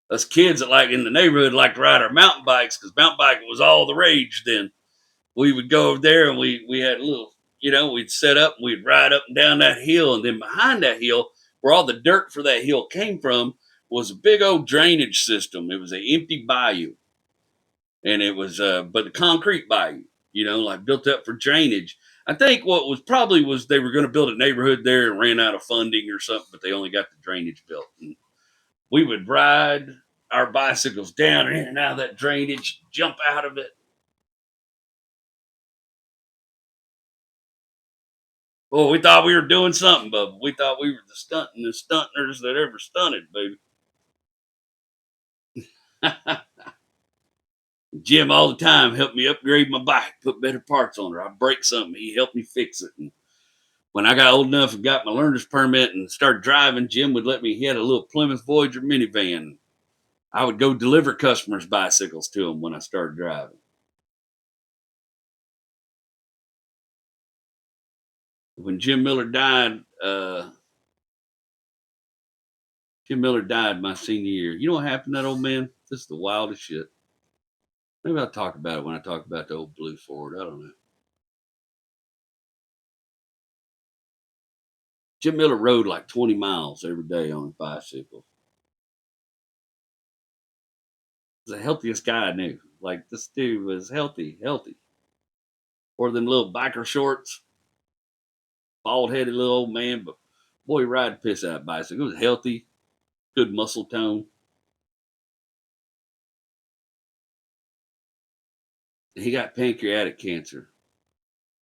us kids that like in the neighborhood like to ride our mountain bikes because mountain biking was all the rage then. We would go over there and we had a little, we'd set up and we'd ride up and down that hill. And then behind that hill, where all the dirt for that hill came from, was a big old drainage system. It was an empty bayou. And it was, but the concrete bayou, like built up for drainage. I think what was probably was they were going to build a neighborhood there and ran out of funding or something, but they only got the drainage built. And we would ride our bicycles down in and out of that drainage, jump out of it. Well, we thought we were doing something, but we thought we were the stunters that ever stunted, baby. Jim all the time helped me upgrade my bike, put better parts on her. I break something, he helped me fix it. And when I got old enough and got my learner's permit and started driving, Jim would let me. He had a little Plymouth Voyager minivan. I would go deliver customers' bicycles to them when I started driving. When Jim Miller died my senior year. You know what happened to that old man? This is the wildest shit. Maybe I'll talk about it when I talk about the old blue Ford. I don't know. Jim Miller rode like 20 miles every day on his bicycle. He was the healthiest guy I knew. Like, this dude was healthy. Wore them little biker shorts, bald headed little old man, but boy, he ride piss out bicycle. It was healthy, good muscle tone. He got pancreatic cancer.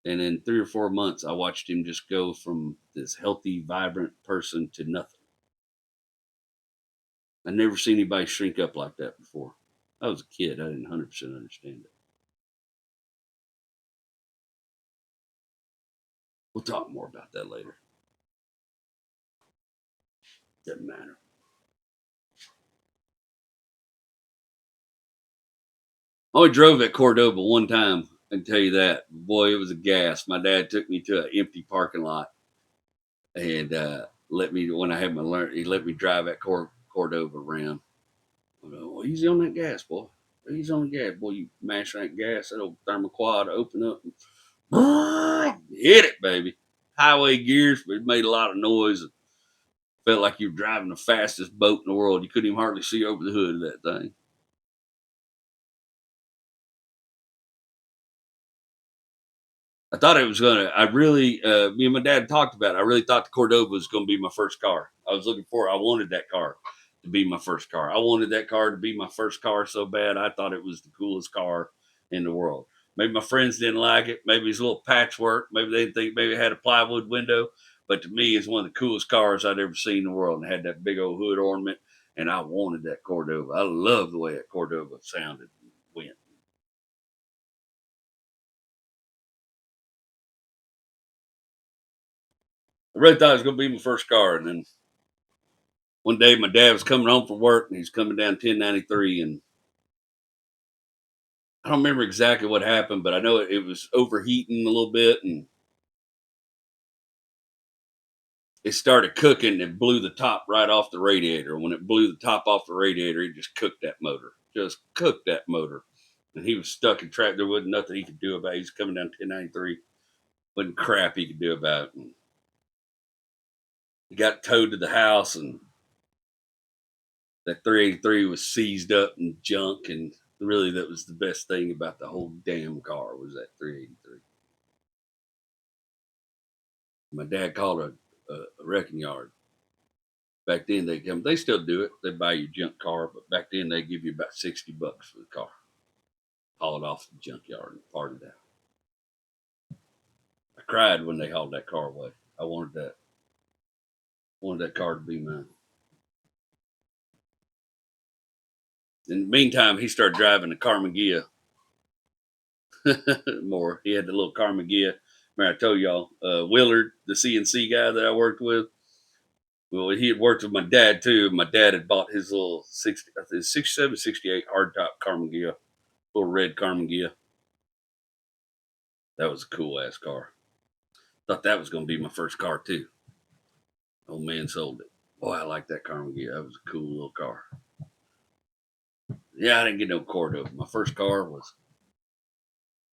And in 3 or 4 months, I watched him just go from this healthy, vibrant person to nothing. I never seen anybody shrink up like that before. I was a kid. I didn't 100% understand it. We'll talk more about that later. Doesn't matter. I only drove that Cordoba one time. I can tell you that. Boy, it was a gas. My dad took me to an empty parking lot and let me, when I had my learn, he let me drive that Cordoba around. I go, well, easy on that gas, boy. Easy on the gas, boy. You mash that gas, that old thermoquad open up and hit it, baby. Highway gears, but it made a lot of noise. It felt like you were driving the fastest boat in the world. You couldn't even hardly see over the hood of that thing. I thought it was gonna. I really, me and my dad talked about it. I really thought the Cordoba was gonna be my first car. I was looking for. I wanted that car to be my first car. I wanted that car to be my first car so bad. I thought it was the coolest car in the world. Maybe my friends didn't like it. Maybe it's a little patchwork. Maybe they didn't think maybe it had a plywood window. But to me, it's one of the coolest cars I'd ever seen in the world, and it had that big old hood ornament. And I wanted that Cordoba. I love the way that Cordoba sounded and went. I really thought it was going to be my first car. And then one day my dad was coming home from work and he's coming down 1093. And I don't remember exactly what happened, but I know it was overheating a little bit and it started cooking and blew the top right off the radiator. When it blew the top off the radiator, it just cooked that motor. Just cooked that motor. And he was stuck in traffic. There wasn't nothing he could do about it. He was coming down 1093. Wasn't crap he could do about it. And He got towed to the house, and that 383 was seized up and junk. And really, that was the best thing about the whole damn car was that 383. My dad called a wrecking yard. Back then, they still do it. They buy you a junk car, but back then they give you about $60 for the car. Haul it off the junkyard and part it out. I cried when they hauled that car away. I wanted that car to be mine. In the meantime, he started driving the Carmagia more. He had the little Carmagia. I told y'all, Willard, the CNC guy that I worked with. Well, he had worked with my dad too. My dad had bought his little 67, 68 hardtop Carmagia, little red Carmagia. That was a cool ass car. Thought that was going to be my first car too. Old man sold it. Boy, I like that Carmagia. That was a cool little car. Yeah, I didn't get no Cordoba. My first car was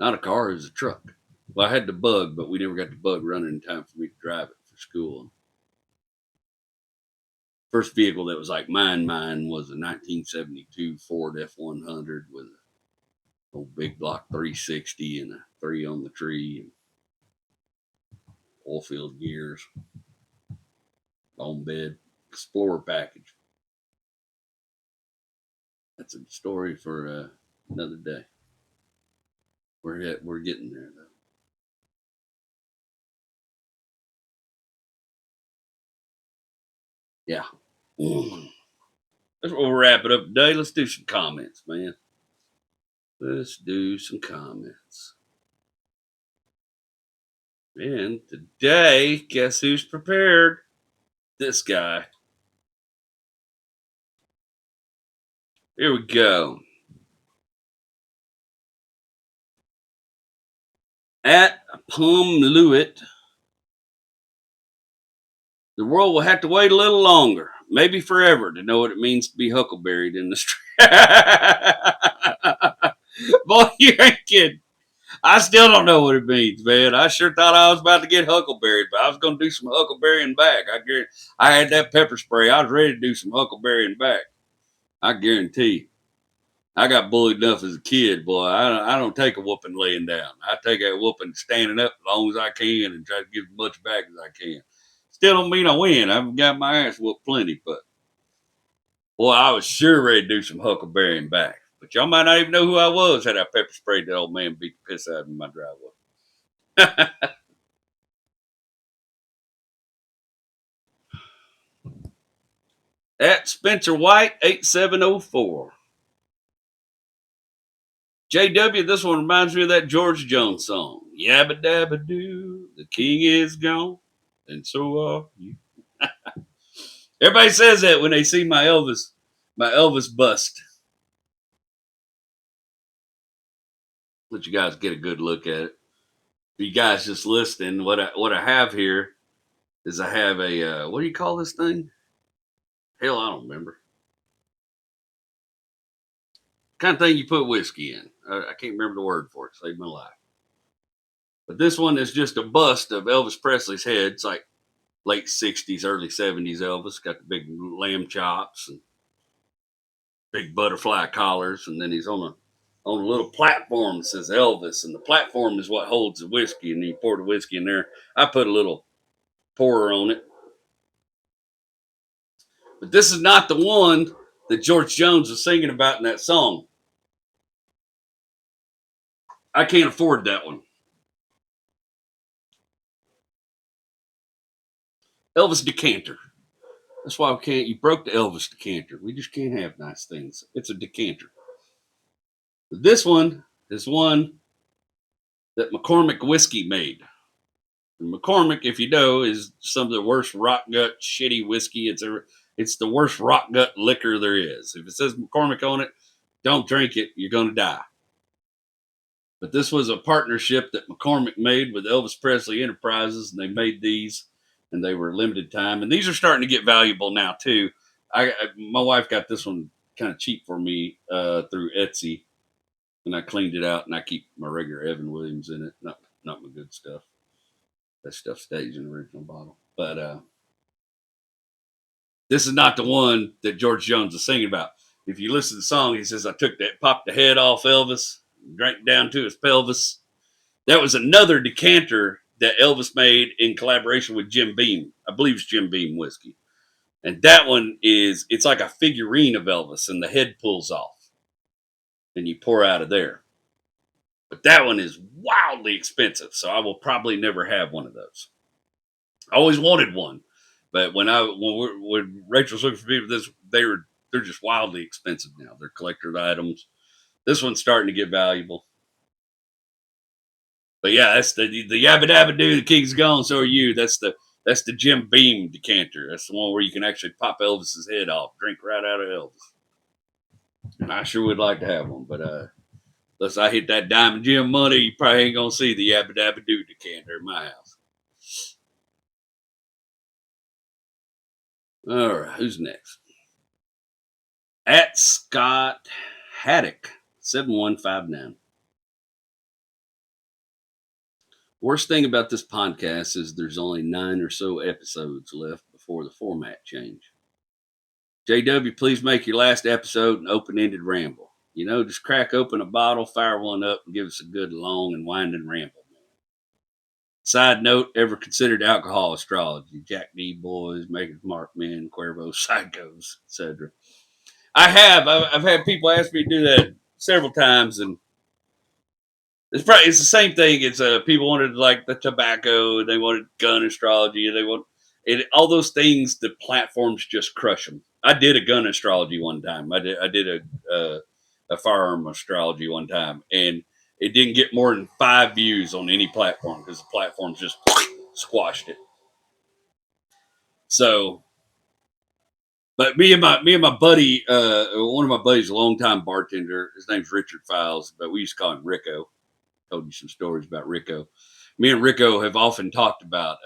not a car, it was a truck. Well, I had the Bug, but we never got the Bug running in time for me to drive it for school. First vehicle that was like mine was a 1972 Ford F100 with a old big block 360 and a 3 on the tree and oil filled gears, on bed, Explorer package. That's a story for another day. We're getting there though. Yeah. That's what we'll wrap it up today. Let's do some comments, man. Let's do some comments. And today, guess who's prepared? This guy. Here we go. At Lewitt, the world will have to wait a little longer, maybe forever, to know what it means to be huckleberried in the street. Boy, you ain't kidding. I still don't know what it means, man. I sure thought I was about to get huckleberried, but I was going to do some huckleberrying back. I had that pepper spray. I was ready to do some huckleberrying back. I guarantee. I got bullied enough as a kid, boy. I don't take a whooping laying down. I take a whooping standing up as long as I can and try to give as much back as I can. Still don't mean I win. I've got my ass whooped plenty, but boy, I was sure ready to do some huckleberrying back. But y'all might not even know who I was had I pepper sprayed that old man beat the piss out of me in my driveway. At Spencer White 8704. JW, this one reminds me of that George Jones song. Yabba dabba doo, the king is gone, and so are you. Everybody says that when they see my Elvis bust. Let you guys get a good look at it. For you guys just listening, what I have here is I have a what do you call this thing? Hell, I don't remember. Kind of thing you put whiskey in. I can't remember the word for it. Saved my life. But this one is just a bust of Elvis Presley's head. It's like late 60s, early 70s Elvis. Got the big lamb chops and big butterfly collars. And then he's on a little platform that says Elvis. And the platform is what holds the whiskey. And you pour the whiskey in there. I put a little pourer on it. But this is not the one that George Jones was singing about in that song. I can't afford that one. Elvis decanter. That's why we can't. You broke the Elvis decanter. We just can't have nice things. It's a decanter. But this one is one that McCormick whiskey made. And McCormick, if you know, is some of the worst rock gut shitty whiskey it's the worst rock gut liquor there is. If it says McCormick on it, don't drink it. You're going to die. But this was a partnership that McCormick made with Elvis Presley Enterprises, and they made these, and they were limited time. And these are starting to get valuable now too. My wife got this one kind of cheap for me through Etsy, and I cleaned it out, and I keep my regular Evan Williams in it, not my good stuff. That stuff stays in the original bottle. But This is not the one that George Jones is singing about. If you listen to the song, he says, I popped the head off Elvis, drank down to his pelvis. That was another decanter that Elvis made in collaboration with Jim Beam. I believe it's Jim Beam whiskey. And that one it's like a figurine of Elvis, and the head pulls off. And you pour out of there. But that one is wildly expensive, so I will probably never have one of those. I always wanted one, but when Rachel's looking for people, they're just wildly expensive now. They're collector's items. This one's starting to get valuable. But yeah, that's the yabba dabba doo. The king's gone. So are you. That's the Jim Beam decanter. That's the one where you can actually pop Elvis's head off, drink right out of Elvis. And I sure would like to have one, but unless I hit that Diamond Jim money, you probably ain't gonna see the yabba dabba doo decanter in my house. All right, who's next? At Scott Haddock, 7159. Worst thing about this podcast is there's only 9 or so episodes left before the format change. JW, please make your last episode an open-ended ramble. You know, just crack open a bottle, fire one up, and give us a good long and winding ramble. Side note, ever considered alcohol astrology? Jack D. Boys, Maker's Mark Men, Cuervo Psychos, etc. I have. I've had people ask me to do that several times, and it's the same thing. It's people wanted like the tobacco, they wanted gun astrology, they want all those things. The platforms just crush them. I did a gun astrology one time. I did a firearm astrology one time, and it didn't get more than 5 views on any platform because the platforms just squashed it. So, but me and my buddy, one of my buddies, a longtime bartender, his name's Richard Files, but we used to call him Rico. Told you some stories about Rico. Me and Rico have often talked about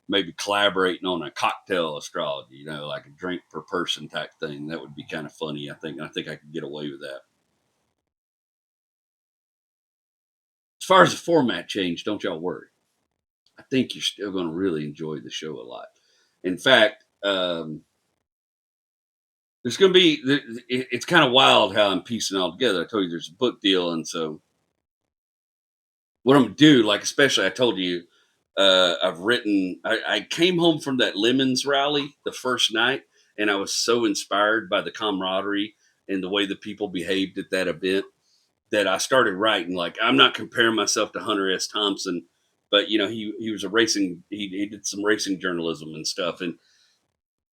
maybe collaborating on a cocktail astrology, you know, like a drink per person type thing. That would be kind of funny. I think I could get away with that. As far as the format change, don't y'all worry. I think you're still going to really enjoy the show a lot. In fact, there's going to be, it's kind of wild how I'm piecing it all together. I told you there's a book deal. And so what I'm going to do, like, especially I told you, I came home from that Lemons rally the first night, and I was so inspired by the camaraderie and the way the people behaved at that event that I started writing. Like, I'm not comparing myself to Hunter S. Thompson, but you know, he was he did some racing journalism and stuff. And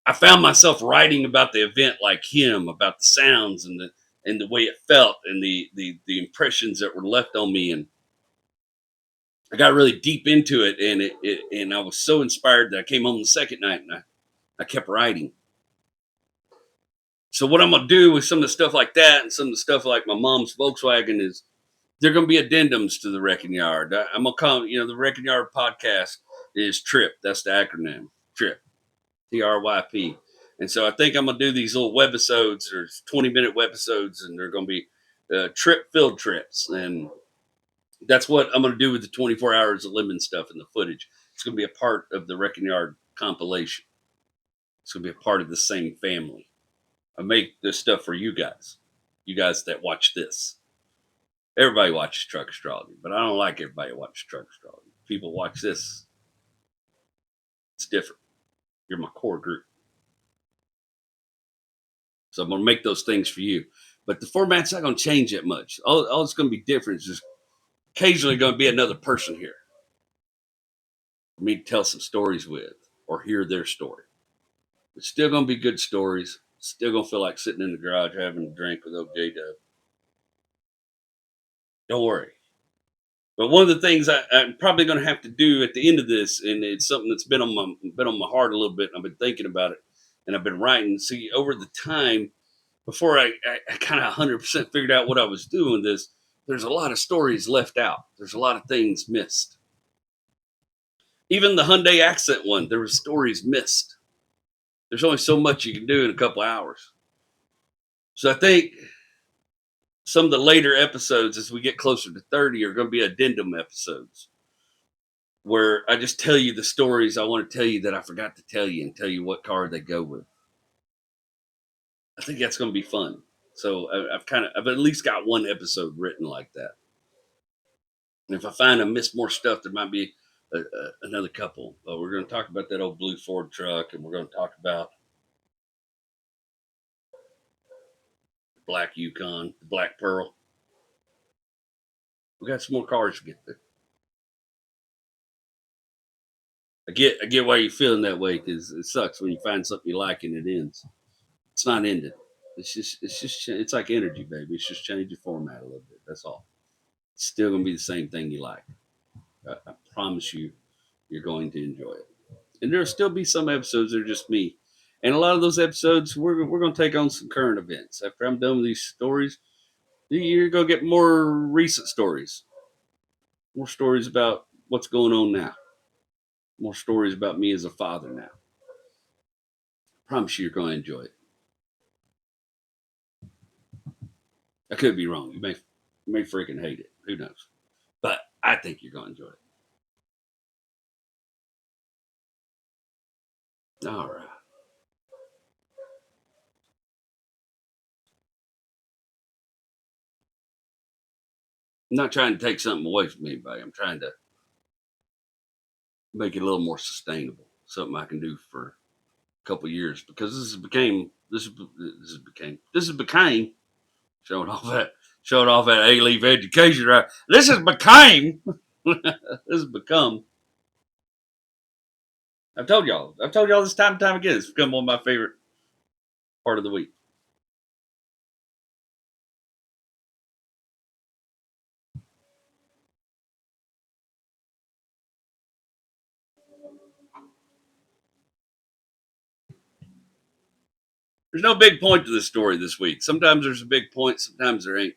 I found myself writing about the event like him, about the sounds and the way it felt and the impressions that were left on me. And I got really deep into it, and I was so inspired that I came home the second night and I kept writing. So what I'm going to do with some of the stuff like that and some of the stuff like my mom's Volkswagen is there are going to be addendums to the Wrecking Yard. I'm going to call, the Wrecking Yard podcast is TRIP. That's the acronym, TRIP, TRYP. And so I think I'm going to do these little webisodes. There's 20-minute webisodes, and they're going to be trip field trips. And that's what I'm going to do with the 24 hours of lemon stuff and the footage. It's going to be a part of the Wrecking Yard compilation. It's going to be a part of the same family. I make this stuff for you guys that watch this. Everybody watches truck astrology, but I don't like everybody who watches truck astrology. People watch this. It's different. You're my core group. So I'm going to make those things for you. But the format's not going to change that much. All it's going to be different is just occasionally going to be another person here for me to tell some stories with or hear their story. It's still going to be good stories. Still going to feel like sitting in the garage having a drink with OJ Dub. Don't worry. But one of the things I'm probably going to have to do at the end of this, and it's something that's been on my heart a little bit, and I've been thinking about it, and I've been writing. See, over the time, before I kind of 100% figured out what I was doing this, there's a lot of stories left out. There's a lot of things missed. Even the Hyundai accent one, there were stories missed. There's only so much you can do in a couple hours. So I think some of the later episodes, as we get closer to 30, are going to be addendum episodes where I just tell you the stories I want to tell you that I forgot to tell you and tell you what car they go with. I think that's going to be fun. So I've at least got one episode written like that. And if I find I missed more stuff, there might be another couple. We're going to talk about that old blue Ford truck, and we're going to talk about the black Yukon, the black Pearl. We got some more cars to get there. I get why you're feeling that way, because it sucks when you find something you like and it ends. It's not ended. It's like energy, baby. It's just change your format a little bit. That's all. It's still gonna be the same thing you like. I promise you, you're going to enjoy it. And there'll still be some episodes that are just me. And a lot of those episodes, we're going to take on some current events. After I'm done with these stories, you're going to get more recent stories, more stories about what's going on now, more stories about me as a father now. I promise you, you're going to enjoy it. I could be wrong. You may freaking hate it. Who knows? But I think you're going to enjoy it. All right. I'm not trying to take something away from anybody. I'm trying to make it a little more sustainable. Something I can do for a couple of years, because this has became showing off that A-Leaf education, right? This has became this has become. I've told y'all this time and time again. It's become one of my favorite part of the week. There's no big point to this story this week. Sometimes there's a big point, sometimes there ain't.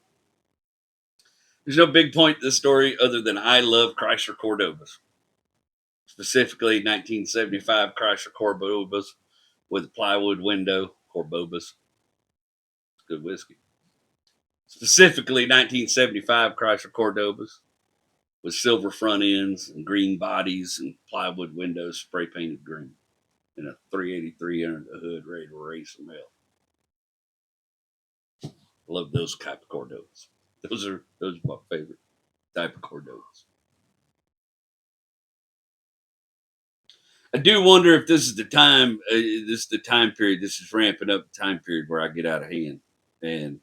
There's no big point to this story other than I love Chrysler Cordobas. Specifically 1975 Chrysler Cordobas with a plywood window. Cordobas. Good whiskey. Specifically 1975 Chrysler Cordobas with silver front ends and green bodies and plywood windows spray painted green, and a 383 under the hood ready to race some hell. I love those type of Cordobas. Those are my favorite type of Cordobas. I do wonder if this is the time. This is the time period. This is ramping up the time period where I get out of hand. And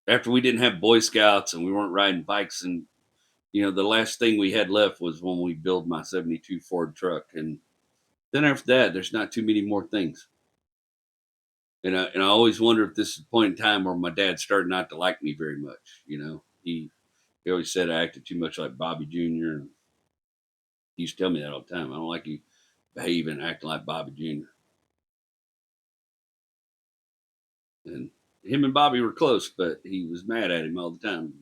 after we didn't have Boy Scouts and we weren't riding bikes, and the last thing we had left was when we built my '72 Ford truck, and then after that, there's not too many more things. And I always wonder if this is a point in time where my dad started not to like me very much. He always said I acted too much like Bobby Jr. And he used to tell me that all the time. I don't like you behaving, acting like Bobby Jr. And him and Bobby were close, but he was mad at him all the time,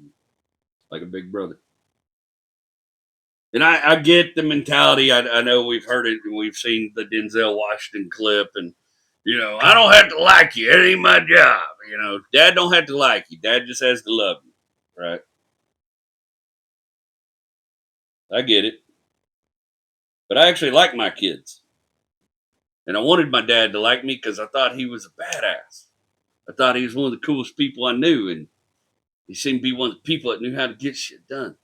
like a big brother. And I get the mentality. I know we've heard it and we've seen the Denzel Washington clip, and I don't have to like you. It ain't my job. Dad don't have to like you. Dad just has to love you, right? I get it, but I actually like my kids, and I wanted my dad to like me because I thought he was a badass. I thought he was one of the coolest people I knew, and he seemed to be one of the people that knew how to get shit done.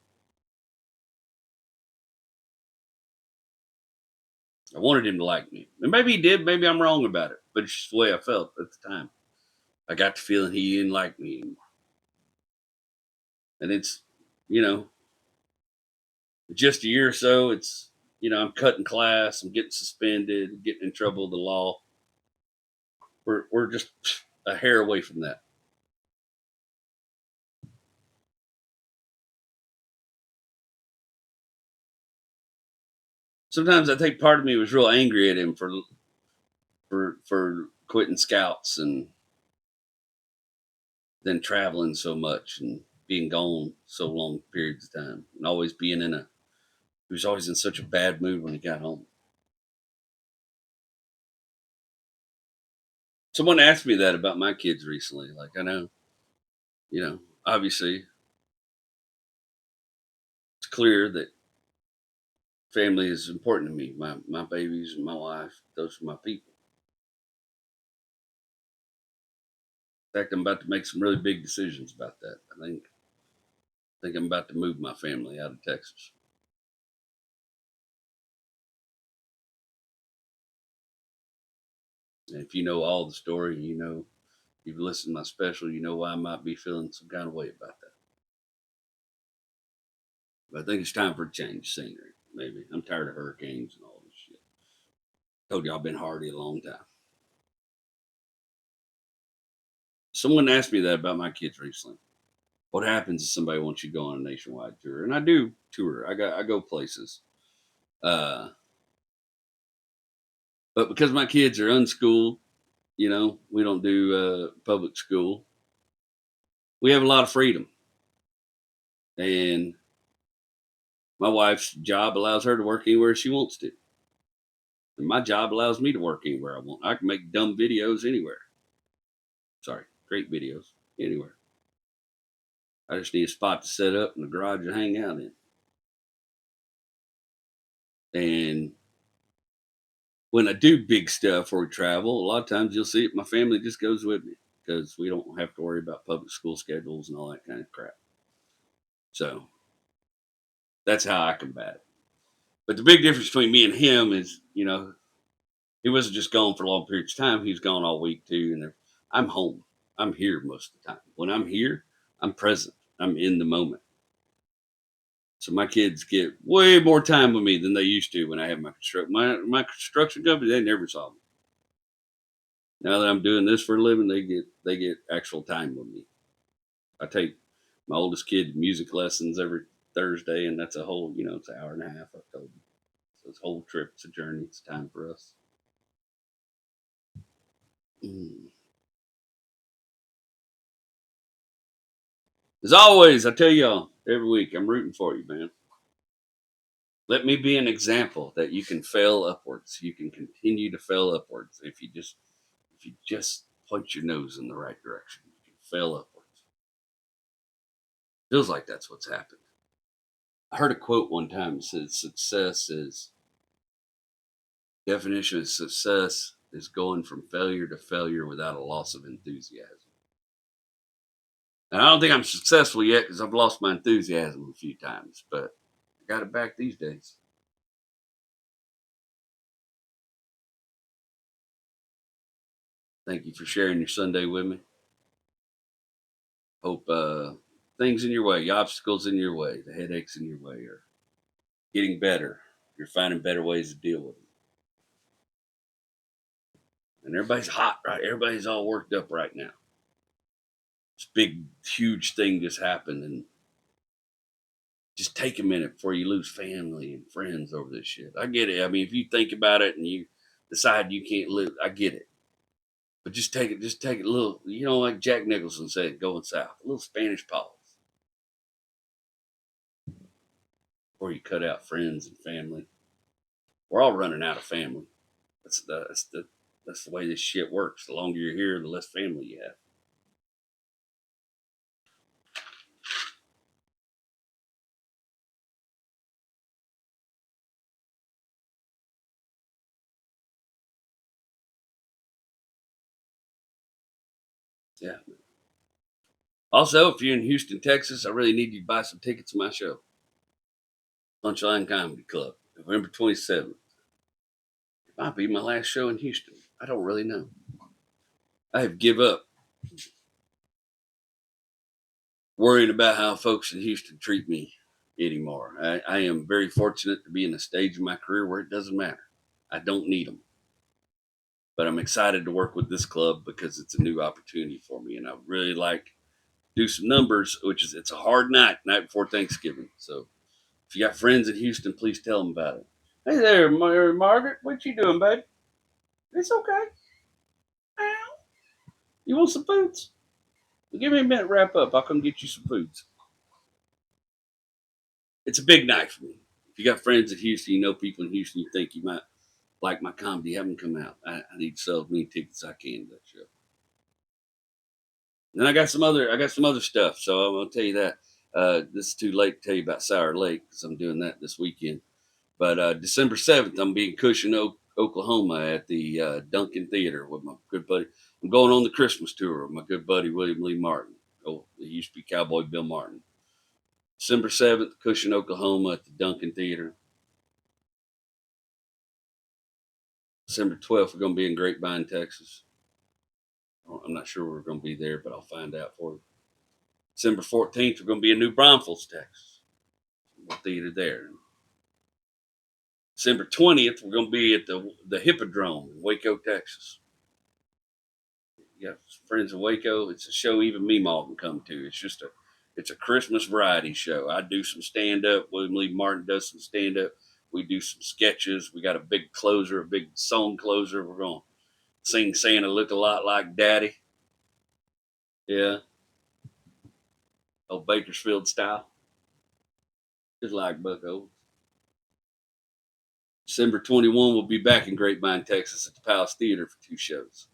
I wanted him to like me. And maybe he did. Maybe I'm wrong about it. But it's just the way I felt at the time. I got the feeling he didn't like me anymore. And it's, you know, just a year or so, it's, I'm cutting class, I'm getting suspended, getting in trouble with the law. We're just a hair away from that. Sometimes I think part of me was real angry at him for quitting scouts and then traveling so much and being gone so long periods of time and always being he was always in such a bad mood when he got home. Someone asked me that about my kids recently. Like, I know, obviously it's clear that Family is important to me. My babies and my wife, those are my people. In fact, I'm about to make some really big decisions about that. I think I'm about to move my family out of Texas. And if you know all the story, you've listened to my special, you know why I might be feeling some kind of way about that. But I think it's time for a change of scenery. Maybe I'm tired of hurricanes and all this shit. Told you I've been hardy a long time. Someone asked me that about my kids recently. What happens if somebody wants you to go on a nationwide tour? And I do tour. I go places. Uh, but because my kids are unschooled, we don't do public school. We have a lot of freedom, and my wife's job allows her to work anywhere she wants to. And my job allows me to work anywhere I want. I can make dumb videos anywhere. Sorry, great videos anywhere. I just need a spot to set up in the garage to hang out in. And when I do big stuff or travel, a lot of times you'll see it. My family just goes with me because we don't have to worry about public school schedules and all that kind of crap. So that's how I combat it. But the big difference between me and him is, he wasn't just gone for long periods of time. He was gone all week too. And I'm home. I'm here most of the time. When I'm here, I'm present. I'm in the moment. So my kids get way more time with me than they used to when I had my construction company. They never saw me. Now that I'm doing this for a living, they get actual time with me. I take my oldest kid music lessons every Thursday, and that's a whole, it's an hour and a half. I've told you. So this whole trip, it's a journey. It's time for us. As always, I tell y'all every week, I'm rooting for you, man. Let me be an example that you can fail upwards. You can continue to fail upwards if you just point your nose in the right direction. You can fail upwards. Feels like that's what's happened. I heard a quote one time that said definition of success is going from failure to failure without a loss of enthusiasm. And I don't think I'm successful yet because I've lost my enthusiasm a few times, but I got it back these days. Thank you for sharing your Sunday with me. Hope things in your way, obstacles in your way, the headaches in your way are getting better. You're finding better ways to deal with them. And everybody's hot, right? Everybody's all worked up right now. This big, huge thing just happened, and just take a minute before you lose family and friends over this shit. I get it. I mean, if you think about it and you decide you can't live, I get it. But just take it a little, like Jack Nicholson said, going south, a little Spanish pause. Before you cut out friends and family. We're all running out of family. That's the way this shit works. The longer you're here, the less family you have. Yeah. Also, if you're in Houston, Texas, I really need you to buy some tickets to my show. Punchline Comedy Club, November 27th. It might be my last show in Houston. I don't really know. I have give up worrying about how folks in Houston treat me anymore. I am very fortunate to be in a stage of my career where it doesn't matter. I don't need them. But I'm excited to work with this club because it's a new opportunity for me. And I really like to do some numbers, it's a hard night before Thanksgiving. So if you got friends in Houston, please tell them about it. Hey there, Margaret. What you doing, babe? It's okay. Ow. You want some foods? Well, give me a minute to wrap up. I'll come get you some foods. It's a big night for me. If you got friends in Houston, you know people in Houston, you think you might like my comedy, have them come out. I need to sell as many tickets as I can to that show. And I got some other stuff, so I'm gonna tell you that. This is too late to tell you about Sour Lake because I'm doing that this weekend. But December 7th, I'm being Cushing, Oklahoma at the Duncan Theater with my good buddy. I'm going on the Christmas tour with my good buddy, William Lee Martin. Oh, he used to be Cowboy Bill Martin. December 7th, Cushing, Oklahoma at the Duncan Theater. December 12th, we're going to be in Grapevine, Texas. I'm not sure we're going to be there, but I'll find out for you. December 14th, we're going to be in New Braunfels, Texas. Theater there. December 20th, we're going to be at the Hippodrome in Waco, Texas. Yeah, friends of Waco. It's a show even Meemaw can come to. It's a Christmas variety show. I do some stand up. William Lee Martin does some stand up. We do some sketches. We got a big closer, a big song closer. We're going to sing Santa Look a Lot Like Daddy. Yeah. Old Bakersfield style. Just like Buck Owens. December 21, we'll be back in Grapevine, Texas at the Palace Theater for 2 shows.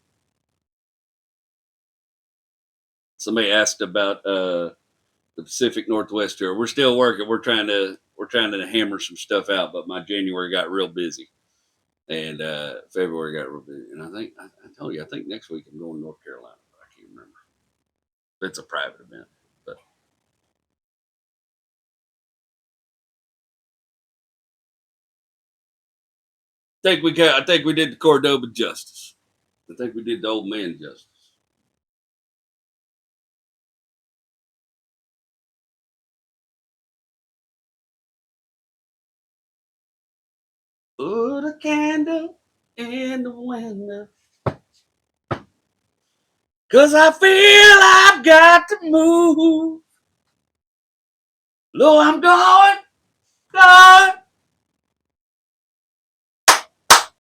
Somebody asked about the Pacific Northwest tour. We're still working. We're trying to hammer some stuff out, but my January got real busy, and February got real busy. And I told you, I think next week I'm going to North Carolina, but I can't remember. It's a private event, but I think we did the Cordoba justice. I think we did the old man justice. Put a candle in the window, 'cause I feel I've got to move. Lord, I'm going.